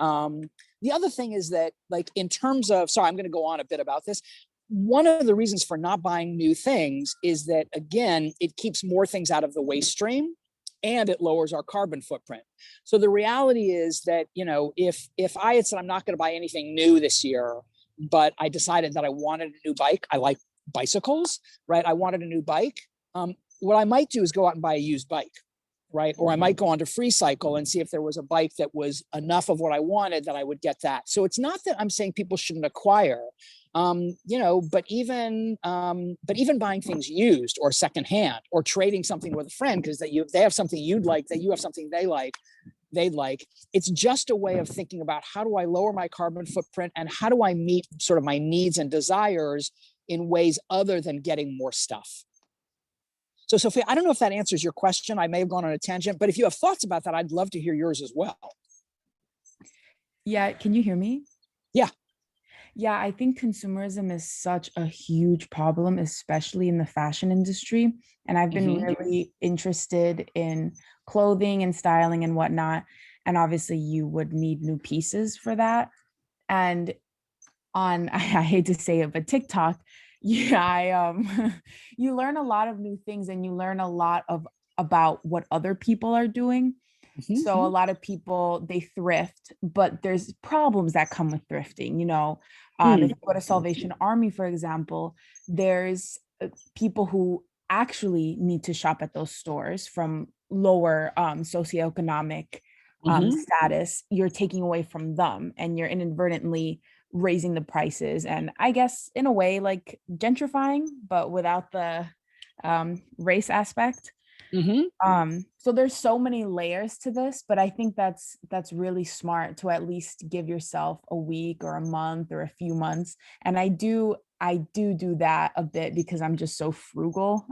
B: The other thing is that, in terms of, sorry, I'm going to go on a bit about this. One of the reasons for not buying new things is that, again, it keeps more things out of the waste stream and it lowers our carbon footprint. So the reality is that, if I had said I'm not going to buy anything new this year, but I decided that I wanted a new bike, I like bicycles, right? I wanted a new bike. What I might do is go out and buy a used bike, right? Or I might go on to Free Cycle and see if there was a bike that was enough of what I wanted that I would get that. So it's not that I'm saying people shouldn't acquire, but even buying things used or secondhand, or trading something with a friend because they have something you'd like, that you have something they'd like. It's just a way of thinking about, how do I lower my carbon footprint and how do I meet sort of my needs and desires in ways other than getting more stuff. So Sophia, I don't know if that answers your question. I may have gone on a tangent, but if you have thoughts about that, I'd love to hear yours as well.
C: Yeah, can you hear me?
B: Yeah.
C: Yeah, I think consumerism is such a huge problem, especially in the fashion industry. And I've been really interested in clothing and styling and whatnot. And obviously you would need new pieces for that. And on, I hate to say it, but TikTok, yeah, you learn a lot of new things, and you learn a lot about what other people are doing. So a lot of people, they thrift, but there's problems that come with thrifting. If you go to Salvation Army, for example, there's people who actually need to shop at those stores from lower socioeconomic status. You're taking away from them, and you're inadvertently raising the prices, and I guess in a way like gentrifying, but without the race aspect. So there's so many layers to this, but I think that's really smart to at least give yourself a week or a month or a few months. And I do I do that a bit because I'm just so frugal.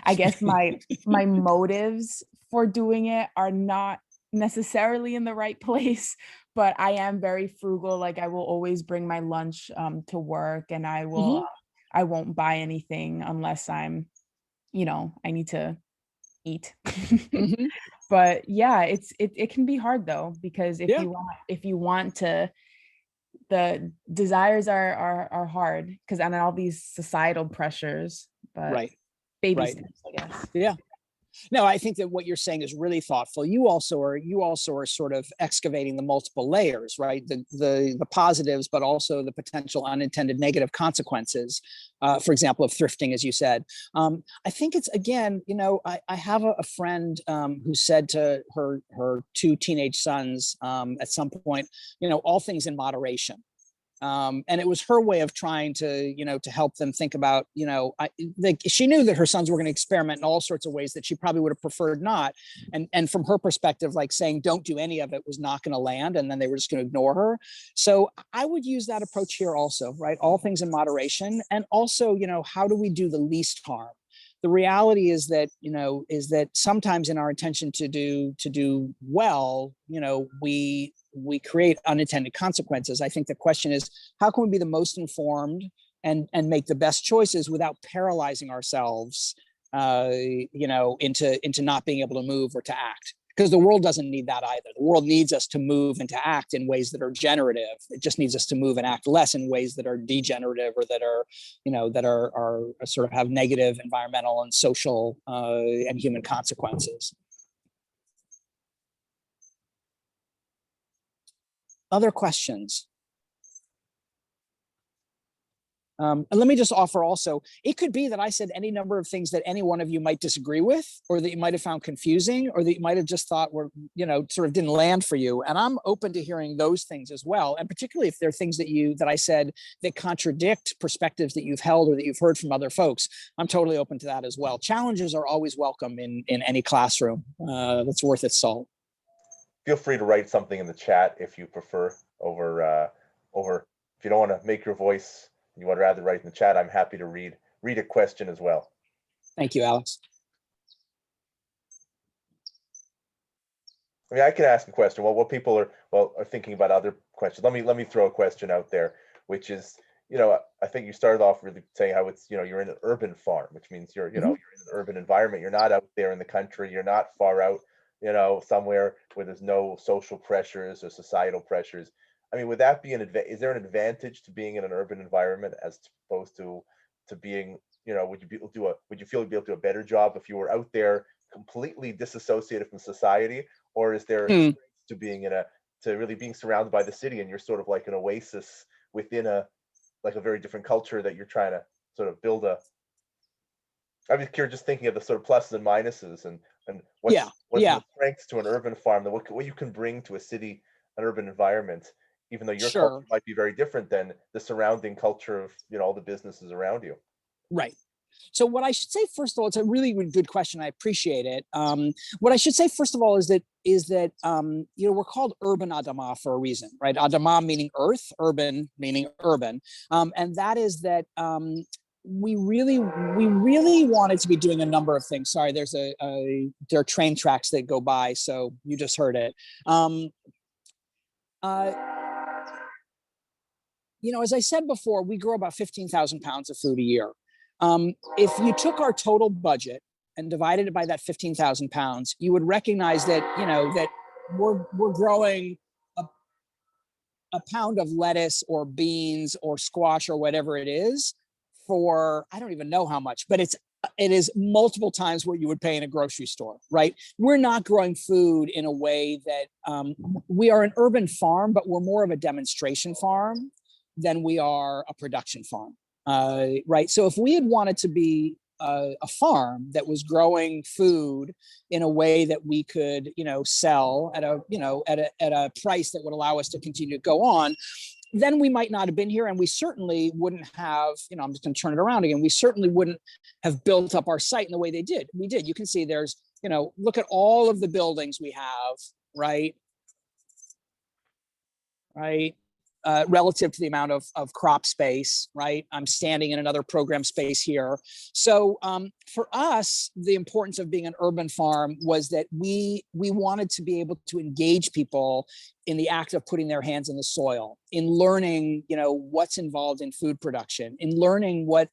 C: I guess my motives for doing it are not necessarily in the right place, but I am very frugal. Like I will always bring my lunch to work, and I won't buy anything unless I'm, I need to eat.
B: Mhm.
C: But yeah, it can be hard though, because
B: Yeah.
C: if you want to, the desires are hard because and all these societal pressures, but
B: Right.
C: baby
B: Right.
C: steps, I guess.
B: Yeah. No, I think that what you're saying is really thoughtful. You also are sort of excavating the multiple layers, right? The positives, but also the potential unintended negative consequences. For example, of thrifting, as you said. I think it's again, I have a friend who said to her two teenage sons at some point, all things in moderation. And it was her way of trying to help them think about, she knew that her sons were going to experiment in all sorts of ways that she probably would have preferred not. And from her perspective, like saying, don't do any of it was not going to land. And then they were just going to ignore her. So I would use that approach here also, right? All things in moderation. And also, how do we do the least harm? The reality is that sometimes in our intention to do well, we create unintended consequences. I think the question is, how can we be the most informed and make the best choices without paralyzing ourselves, into not being able to move or to act? Because the world doesn't need that either. The world needs us to move and to act in ways that are generative. It just needs us to move and act less in ways that are degenerative, or that are sort of have negative environmental and social and human consequences. Other questions? And let me just offer also, it could be that I said any number of things that any one of you might disagree with, or that you might have found confusing, or that you might have just thought were, sort of didn't land for you. And I'm open to hearing those things as well. And particularly if there are things that I said that contradict perspectives that you've held or that you've heard from other folks, I'm totally open to that as well. Challenges are always welcome in any classroom that's worth its salt.
A: Feel free to write something in the chat if you prefer over if you don't want to make your voice, you would rather write in the chat, I'm happy to read a question as well.
B: Thank you, Alex.
A: I mean, I can ask a question. Well, what people are thinking about other questions. Let me throw a question out there, which is, I think you started off really saying how it's, you're in an urban farm, which means you're in an urban environment. You're not out there in the country. You're not far out, somewhere where there's no social pressures or societal pressures. I mean, would that be is there an advantage to being in an urban environment as opposed to being, would you feel you'd be able to do a better job if you were out there completely disassociated from society, or is there strength to being to really being surrounded by the city, and you're sort of like an oasis within a very different culture that you're trying to sort of build I'm just curious, just thinking of the sort of pluses and minuses, and what's the strengths to an urban farm, that what you can bring to a city, an urban environment, even though your culture might be very different than the surrounding culture of all the businesses around you.
B: Right. So what I should say, first of all, it's a really good question. I appreciate it. What I should say, first of all, is that we're called urban Adamah for a reason, right? Adamah meaning earth, urban meaning urban, and that is that we really wanted to be doing a number of things. Sorry, there are train tracks that go by, so you just heard it. As I said before, we grow about 15,000 pounds of food a year. If you took our total budget and divided it by that 15,000 pounds, you would recognize that, that we're growing a pound of lettuce or beans or squash or whatever it is for, I don't even know how much, but it is multiple times what you would pay in a grocery store, right? We're not growing food in a way that we are an urban farm, but we're more of a demonstration farm than we are a production farm, right? So if we had wanted to be a farm that was growing food in a way that we could, sell at a price that would allow us to continue to go on, then we might not have been here, and we certainly wouldn't have, I'm just going to turn it around again. We certainly wouldn't have built up our site in the way they did. We did. You can see there's, look at all of the buildings we have, right? Right. relative to the amount of crop space, right? I'm standing in another program space here. So for us, the importance of being an urban farm was that we wanted to be able to engage people in the act of putting their hands in the soil, in learning, what's involved in food production, in learning what,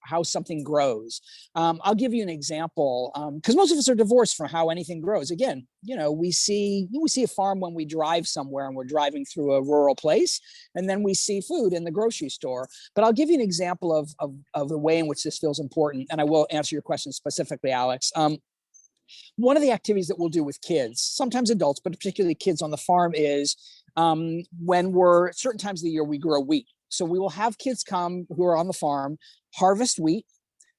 B: how something grows. I'll give you an example, because most of us are divorced from how anything grows. Again, we see a farm when we drive somewhere and we're driving through a rural place, and then we see food in the grocery store. But I'll give you an example of the way in which this feels important, and I will answer your question specifically, Alex. One of the activities that we'll do with kids, sometimes adults, but particularly kids on the farm, is when we're certain times of the year, we grow wheat. So we will have kids come who are on the farm, harvest wheat.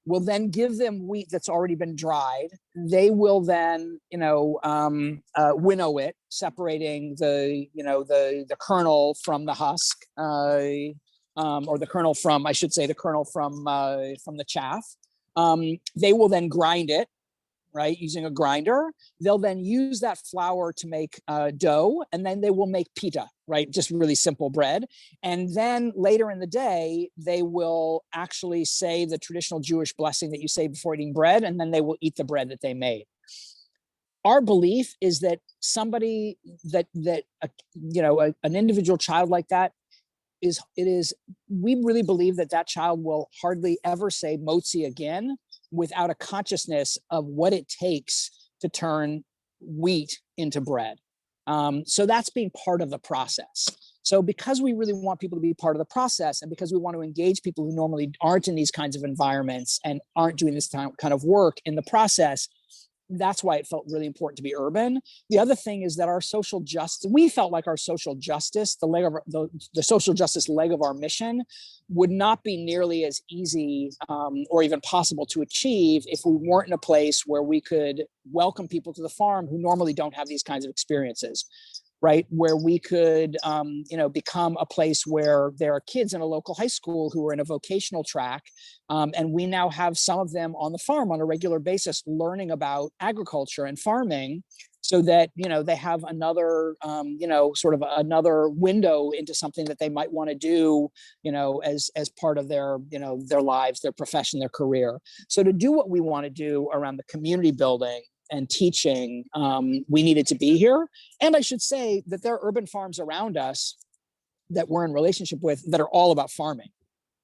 B: We'll then give them wheat that's already been dried. They will then, winnow it, separating the kernel from the husk, or the kernel from, I should say, the kernel from the chaff. They will then grind it, right, using a grinder. They'll then use that flour to make dough, and then they will make pita, right, just really simple bread. And then later in the day, they will actually say the traditional Jewish blessing that you say before eating bread, and then they will eat the bread that they made. Our belief is that somebody an individual child like that we really believe that child will hardly ever say motzi again without a consciousness of what it takes to turn wheat into bread. So that's being part of the process. So because we really want people to be part of the process, and because we want to engage people who normally aren't in these kinds of environments and aren't doing this kind of work in the process, that's why it felt really important to be urban. The other thing is that our social justice, we felt like our social justice, the social justice leg of our mission, would not be nearly as easy or even possible to achieve if we weren't in a place where we could welcome people to the farm who normally don't have these kinds of experiences, right? Where we could, become a place where there are kids in a local high school who are in a vocational track. And we now have some of them on the farm on a regular basis learning about agriculture and farming, so that, they have another, sort of another window into something that they might want to do, as part of their, their lives, their profession, their career. So to do what we want to do around the community building and teaching, we needed to be here. And I should say that there are urban farms around us that we're in relationship with that are all about farming,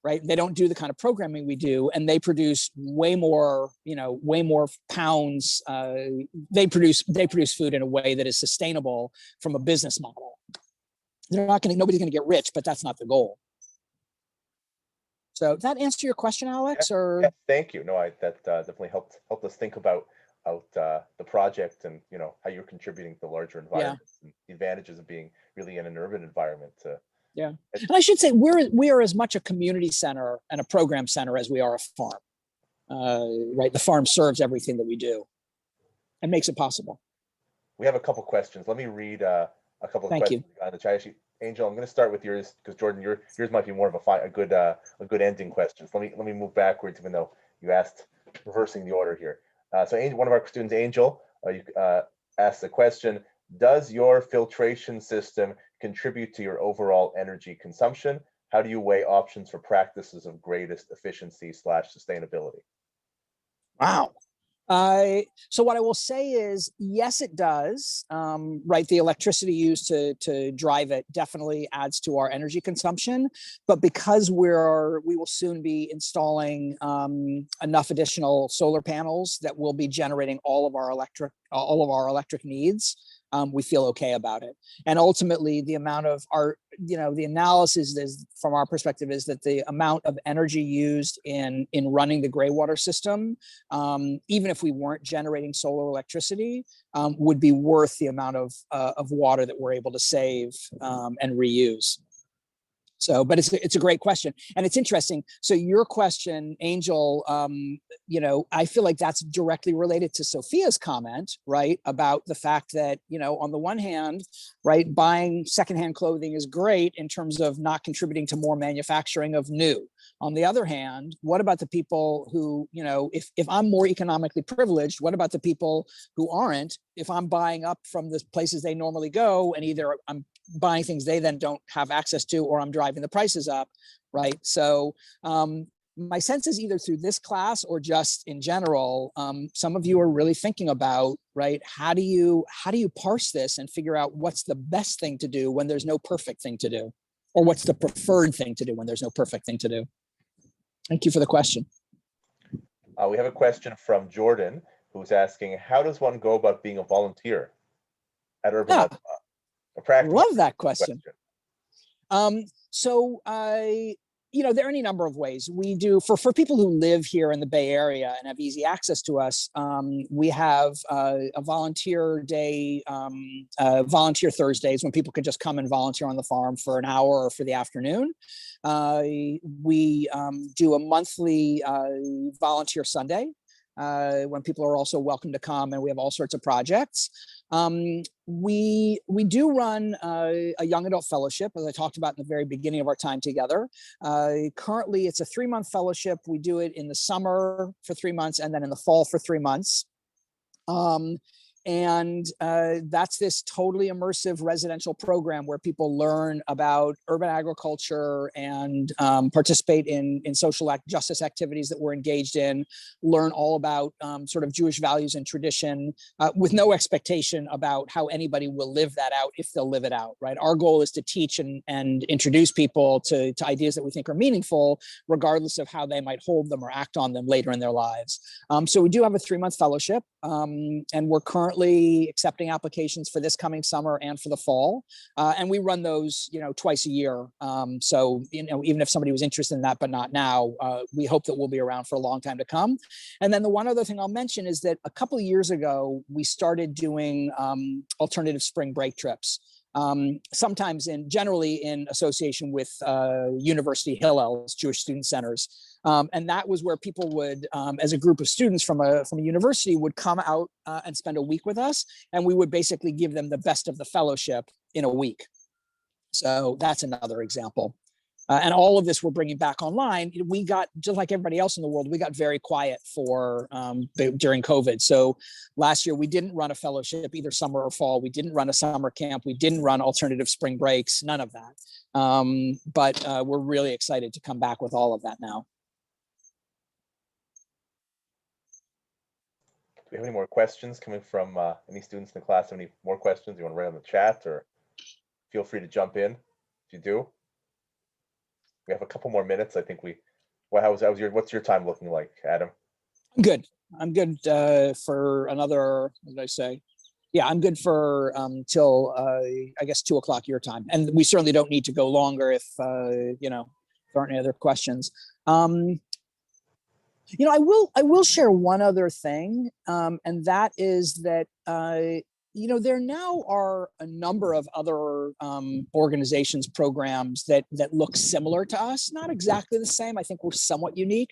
B: right? They don't do the kind of programming we do, and they produce way more pounds. They produce food in a way that is sustainable from a business model. Nobody's going to get rich, but that's not the goal. So, does that answer your question, Alex?
A: Yeah, thank you. No, that definitely helped us think about the project, and how you're contributing to the larger environment, and the advantages of being really in an urban environment.
B: And I should say we are as much a community center and a program center as we are a farm. Right, the farm serves everything that we do and makes it possible.
A: We have a couple questions. Let me read a couple of questions on the chat. Actually, Angel, I'm going to start with yours because Jordan, yours might be more of a good ending question. So let me move backwards, even though you asked reversing the order here. So one of our students, Angel, asked the question: does your filtration system contribute to your overall energy consumption? How do you weigh options for practices of greatest efficiency / sustainability?
B: Wow. So what I will say is, yes, it does. Right, the electricity used to drive it definitely adds to our energy consumption. But because we will soon be installing enough additional solar panels that will be generating all of our electric needs, we feel okay about it. And ultimately, the amount of the analysis is, from our perspective, is that the amount of energy used in running the gray water system, even if we weren't generating solar electricity, would be worth the amount of water that we're able to save and reuse. So, but it's a great question, and it's interesting. So your question, Angel, I feel like that's directly related to Sophia's comment, right, about the fact that, on the one hand, right, buying secondhand clothing is great in terms of not contributing to more manufacturing of new, On the other hand, what about the people who, if I'm more economically privileged, what about the people who aren't? If I'm buying up from the places they normally go, and either I'm buying things they then don't have access to, or I'm driving the prices up, right? So my sense is either through this class or just in general, some of you are really thinking about, right, how do you parse this and figure out what's the best thing to do when there's no perfect thing to do, or what's the preferred thing to do when there's no perfect thing to do? Thank you for the question.
A: We have a question from Jordan, who's asking, how does one go about being a volunteer at Urban Adamah? A practical
B: love that question. So there are any number of ways we do for people who live here in the Bay Area and have easy access to us. We have a volunteer day, volunteer Thursdays, when people could just come and volunteer on the farm for an hour or for the afternoon. We do a monthly volunteer Sunday, when people are also welcome to come, and we have all sorts of projects. We do run a young adult fellowship, as I talked about in the very beginning of our time together. Currently, it's a 3-month fellowship. We do it in the summer for 3 months, and then in the fall for 3 months. And that's this totally immersive residential program where people learn about urban agriculture and participate in social justice activities that we're engaged in, learn all about sort of Jewish values and tradition, with no expectation about how anybody will live that out, if they'll live it out, right? Our goal is to teach and introduce people to ideas that we think are meaningful, regardless of how they might hold them or act on them later in their lives. So we do have a 3-month fellowship, and we're currently accepting applications for this coming summer and for the fall. And we run those, twice a year. So, even if somebody was interested in that, but not now, we hope that we'll be around for a long time to come. And then the one other thing I'll mention is that a couple of years ago, we started doing alternative spring break trips. Sometimes generally in association with University Hillels, Jewish student centers. And that was where people would, as a group of students from a university, would come out and spend a week with us, and we would basically give them the best of the fellowship in a week. So that's another example. And all of this we're bringing back online. We got, just like everybody else in the world, we got very quiet during COVID. So last year we didn't run a fellowship, either summer or fall. We didn't run a summer camp. We didn't run alternative spring breaks, none of that. But we're really excited to come back with all of that now.
A: Do we have any more questions coming from any students in the class? Any more questions you want to write on the chat, or feel free to jump in if you do. We have a couple more minutes. I think what's your time looking like, Adam?
B: I'm good for another, what did I say? Yeah, I'm good for till I guess 2 o'clock your time. And we certainly don't need to go longer if there aren't any other questions. I will share one other thing, and that is that there now are a number of other organizations, programs that look similar to us, not exactly the same. I think we're somewhat unique,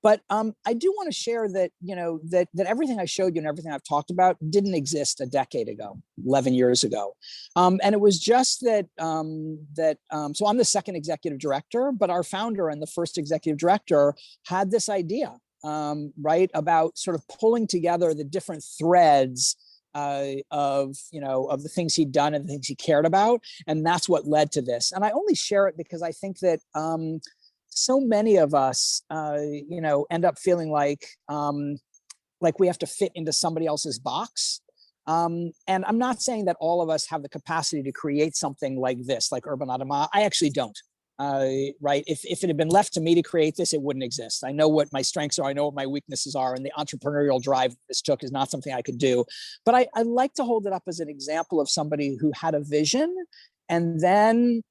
B: but I do want to share that that everything I showed you and everything I've talked about didn't exist a decade ago, 11 years ago, and it was just that so I'm the second executive director, but our founder and the first executive director had this idea, right, about sort of pulling together the different threads of the things he'd done and the things he cared about, and that's what led to this. And I only share it because I think that so many of us end up feeling like we have to fit into somebody else's box. And I'm not saying that all of us have the capacity to create something like this, like Urban Adamah. I actually don't. Right? If it had been left to me to create this, it wouldn't exist. I know what my strengths are. I know what my weaknesses are. And the entrepreneurial drive this took is not something I could do. But I like to hold it up as an example of somebody who had a vision and then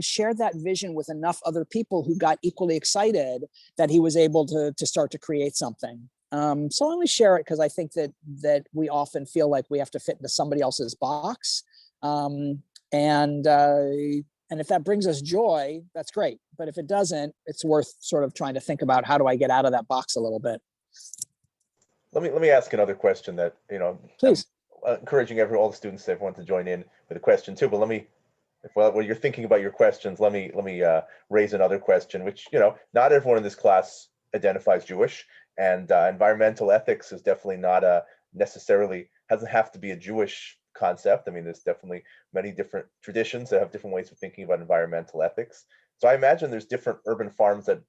B: shared that vision with enough other people who got equally excited that he was able to start to create something. So I only share it because I think that we often feel like we have to fit into somebody else's box. And if that brings us joy, that's great. But if it doesn't, it's worth sort of trying to think about, how do I get out of that box a little bit?
A: Let me ask another question that,
B: please.
A: I'm encouraging all the students, everyone to join in with a question too, but let me Well, when you're thinking about your questions, let me raise another question, which, not everyone in this class identifies Jewish, and environmental ethics is definitely not a necessarily doesn't have to be a Jewish concept. I mean, there's definitely many different traditions that have different ways of thinking about environmental ethics. So I imagine there's different urban farms that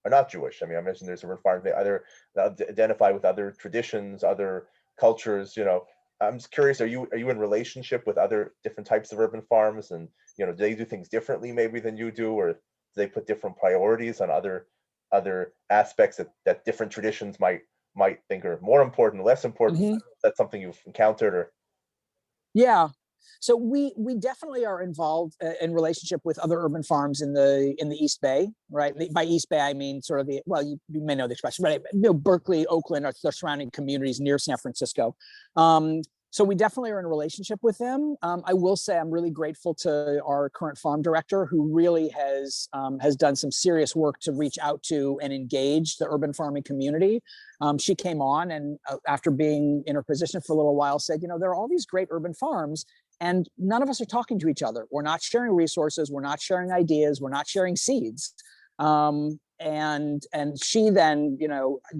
A: are not Jewish. I mean, I imagine there's urban farms that either identify with other traditions, other cultures. I'm just curious, are you in relationship with other different types of urban farms, and do they do things differently maybe than you do, or do they put different priorities on other aspects that different traditions might think are more important, less important?
B: Mhm.
A: That's something you've encountered, or
B: Yeah. So we definitely are involved in relationship with other urban farms in the East Bay, right? By East Bay, I mean sort of you may know the expression, right? Berkeley, Oakland, are the surrounding communities near San Francisco. So we definitely are in a relationship with them. I will say I'm really grateful to our current farm director, who really has done some serious work to reach out to and engage the urban farming community. She came on and after being in her position for a little while said, there are all these great urban farms and none of us are talking to each other. We're not sharing resources. We're not sharing ideas. We're not sharing seeds. And she then,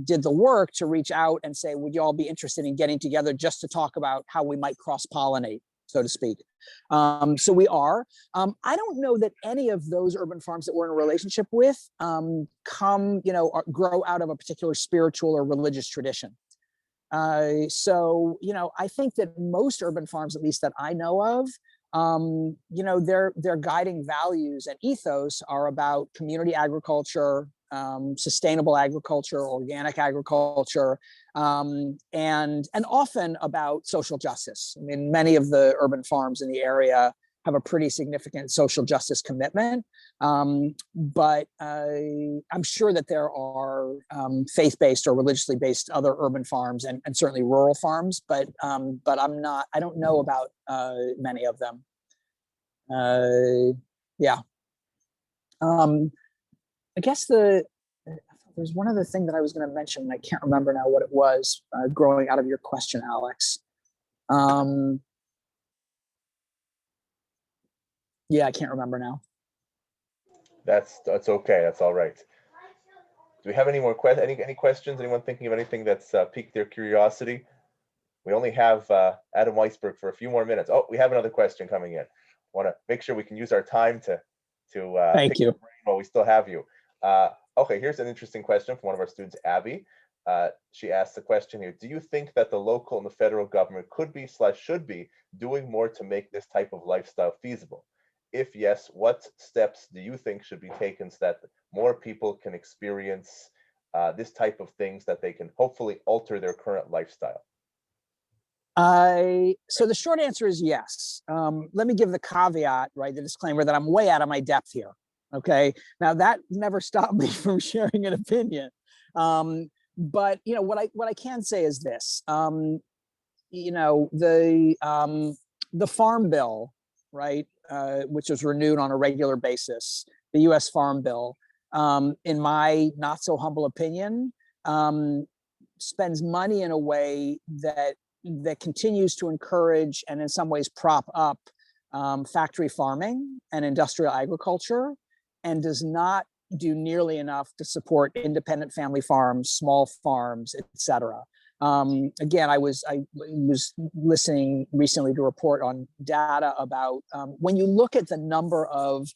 B: did the work to reach out and say, would you all be interested in getting together just to talk about how we might cross-pollinate, so to speak. So we are. I don't know that any of those urban farms that we're in a relationship with grow out of a particular spiritual or religious tradition. So, I think that most urban farms, at least that I know of, their guiding values and ethos are about community agriculture, sustainable agriculture, organic agriculture, and often about social justice. I mean, many of the urban farms in the area have a pretty significant social justice commitment. But I'm sure that there are faith-based or religiously based other urban farms and certainly rural farms, but I don't know about many of them. Yeah. I guess there's one other thing that I was going to mention, and I can't remember now what it was, growing out of your question, Alex. Yeah, I can't remember now.
A: that's okay. That's all right. Do we have any more any questions? Anyone thinking of anything that's piqued their curiosity? We only have Adam Weisberg for a few more minutes. Oh, we have another question coming in. Want to make sure we can use our time to
B: Thank
A: pick
B: you.
A: your brain while we still have you. Okay, here's an interesting question from one of our students, Abby. She asked the question here: do you think that the local and the federal government could be / should be doing more to make this type of lifestyle feasible? If yes, what steps do you think should be taken so that more people can experience this type of things, that they can hopefully alter their current lifestyle?
B: So the short answer is yes. Let me give the caveat, right, the disclaimer that I'm way out of my depth here. Okay. Now that never stopped me from sharing an opinion. But what I can say is this. The Farm Bill, right, which was renewed on a regular basis, the U.S. Farm Bill, in my not so humble opinion, spends money in a way that continues to encourage and in some ways prop up factory farming and industrial agriculture, and does not do nearly enough to support independent family farms, small farms, etc. Again, I was listening recently to a report on data about when you look at the number of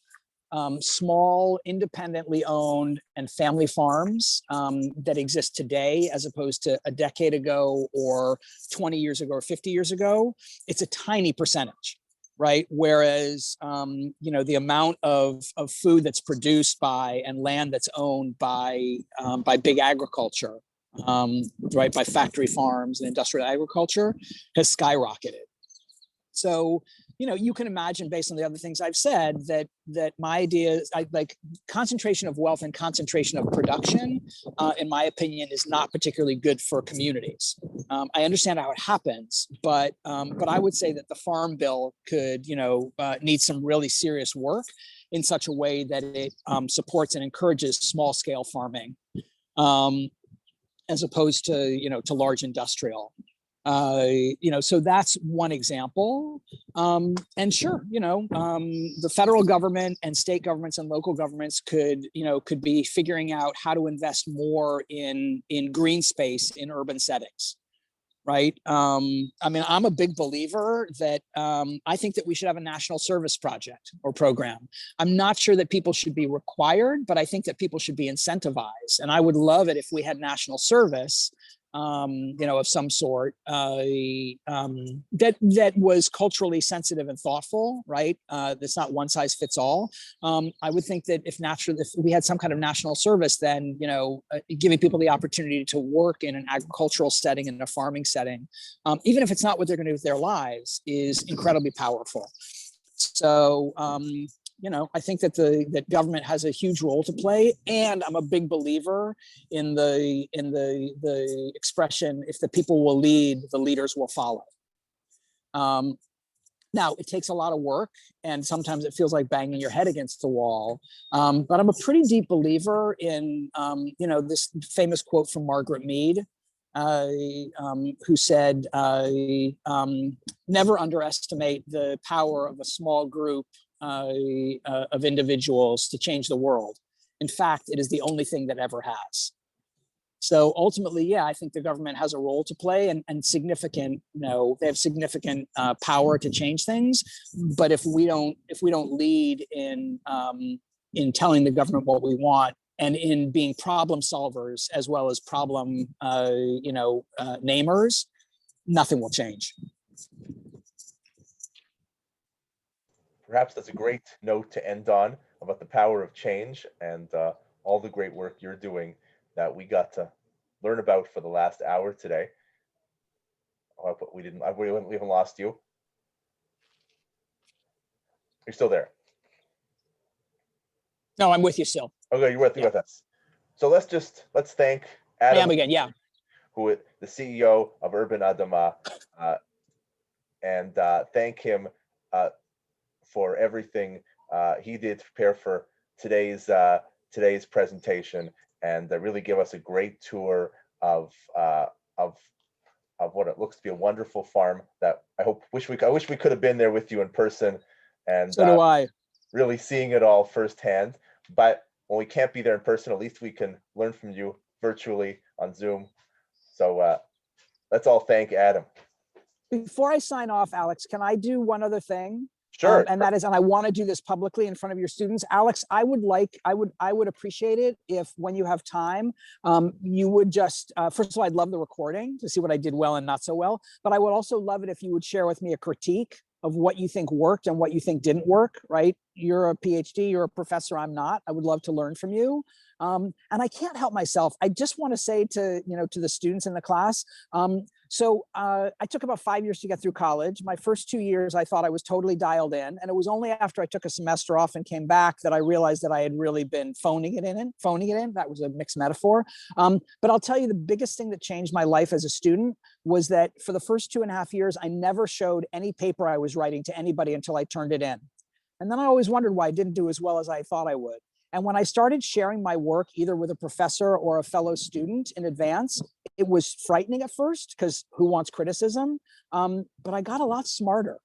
B: small, independently owned and family farms that exist today, as opposed to a decade ago or 20 years ago or 50 years ago, it's a tiny percentage, right? Whereas, the amount of food that's produced by and land that's owned by big agriculture, right, by factory farms and industrial agriculture has skyrocketed. So, you can imagine, based on the other things I've said, that my idea is like concentration of wealth and concentration of production, in my opinion, is not particularly good for communities. I understand how it happens, but I would say that the Farm Bill could, need some really serious work in such a way that it supports and encourages small scale farming, as opposed to large industrial. So that's one example. And sure, the federal government and state governments and local governments could be figuring out how to invest more in green space in urban settings. Right. I mean, I'm a big believer that I think that we should have a national service project or program. I'm not sure that people should be required, but I think that people should be incentivized. And I would love it if we had national service, of some sort, that was culturally sensitive and thoughtful, right? That's not one size fits all. I would think that if we had some kind of national service, then giving people the opportunity to work in an agricultural setting, in a farming setting, even if it's not what they're going to do with their lives, is incredibly powerful. So I think that that government has a huge role to play, and I'm a big believer in the expression, if the people will lead, the leaders will follow. Now, it takes a lot of work, and sometimes it feels like banging your head against the wall. But I'm a pretty deep believer in this famous quote from Margaret Mead, who said, "Never underestimate the power of a small group of individuals to change the world. In fact, it is the only thing that ever has." So ultimately, yeah, I think the government has a role to play, and significant, they have significant power to change things. But if we don't lead in telling the government what we want, and in being problem solvers as well as problem namers, nothing will change.
A: Perhaps that's a great note to end on, about the power of change and all the great work you're doing that we got to learn about for the last hour today. Oh, but we haven't lost you. You're still there.
B: No, I'm with you still.
A: Okay, you're with us. So let's thank Adam.
B: I am again, yeah.
A: Who the CEO of Urban Adamah, and thank him for everything he did to prepare for today's presentation, and really give us a great tour of what it looks to be a wonderful farm that I wish we could have been there with you in person, and
B: so do I.
A: Really seeing it all firsthand. But when we can't be there in person, at least we can learn from you virtually on Zoom. So let's all thank Adam.
B: Before I sign off, Alex, can I do one other thing?
A: Sure.
B: And that is, and I want to do this publicly in front of your students. Alex, I would appreciate it if, when you have time, you would just, first of all, I'd love the recording to see what I did well and not so well, but I would also love it if you would share with me a critique of what you think worked and what you think didn't work, right? You're a PhD, you're a professor, I'm not. I would love to learn from you. And I can't help myself. I just want to say to the students in the class, so I took about 5 years to get through college. My first 2 years, I thought I was totally dialed in. And it was only after I took a semester off and came back that I realized that I had really been phoning it in. That was a mixed metaphor. But I'll tell you, the biggest thing that changed my life as a student was that for the first 2.5 years, I never showed any paper I was writing to anybody until I turned it in. And then I always wondered why I didn't do as well as I thought I would. And when I started sharing my work, either with a professor or a fellow student in advance, it was frightening at first, because who wants criticism? But I got a lot smarter.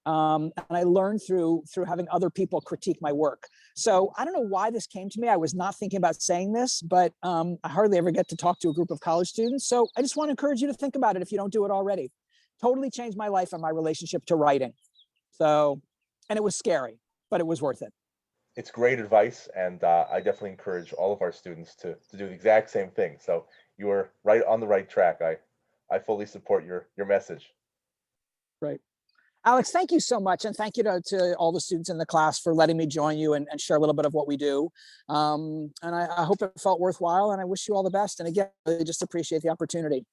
B: And I learned through having other people critique my work. So I don't know why this came to me. I was not thinking about saying this, but I hardly ever get to talk to a group of college students. So I just want to encourage you to think about it if you don't do it already. Totally changed my life and my relationship to writing. So, and it was scary, but it was worth it.
A: It's great advice, and I definitely encourage all of our students to do the exact same thing. So you are right on the right track. I fully support your message.
B: Right. Alex, thank you so much. And thank you to all the students in the class for letting me join you and share a little bit of what we do. And I hope it felt worthwhile, and I wish you all the best. And again, I just appreciate the opportunity.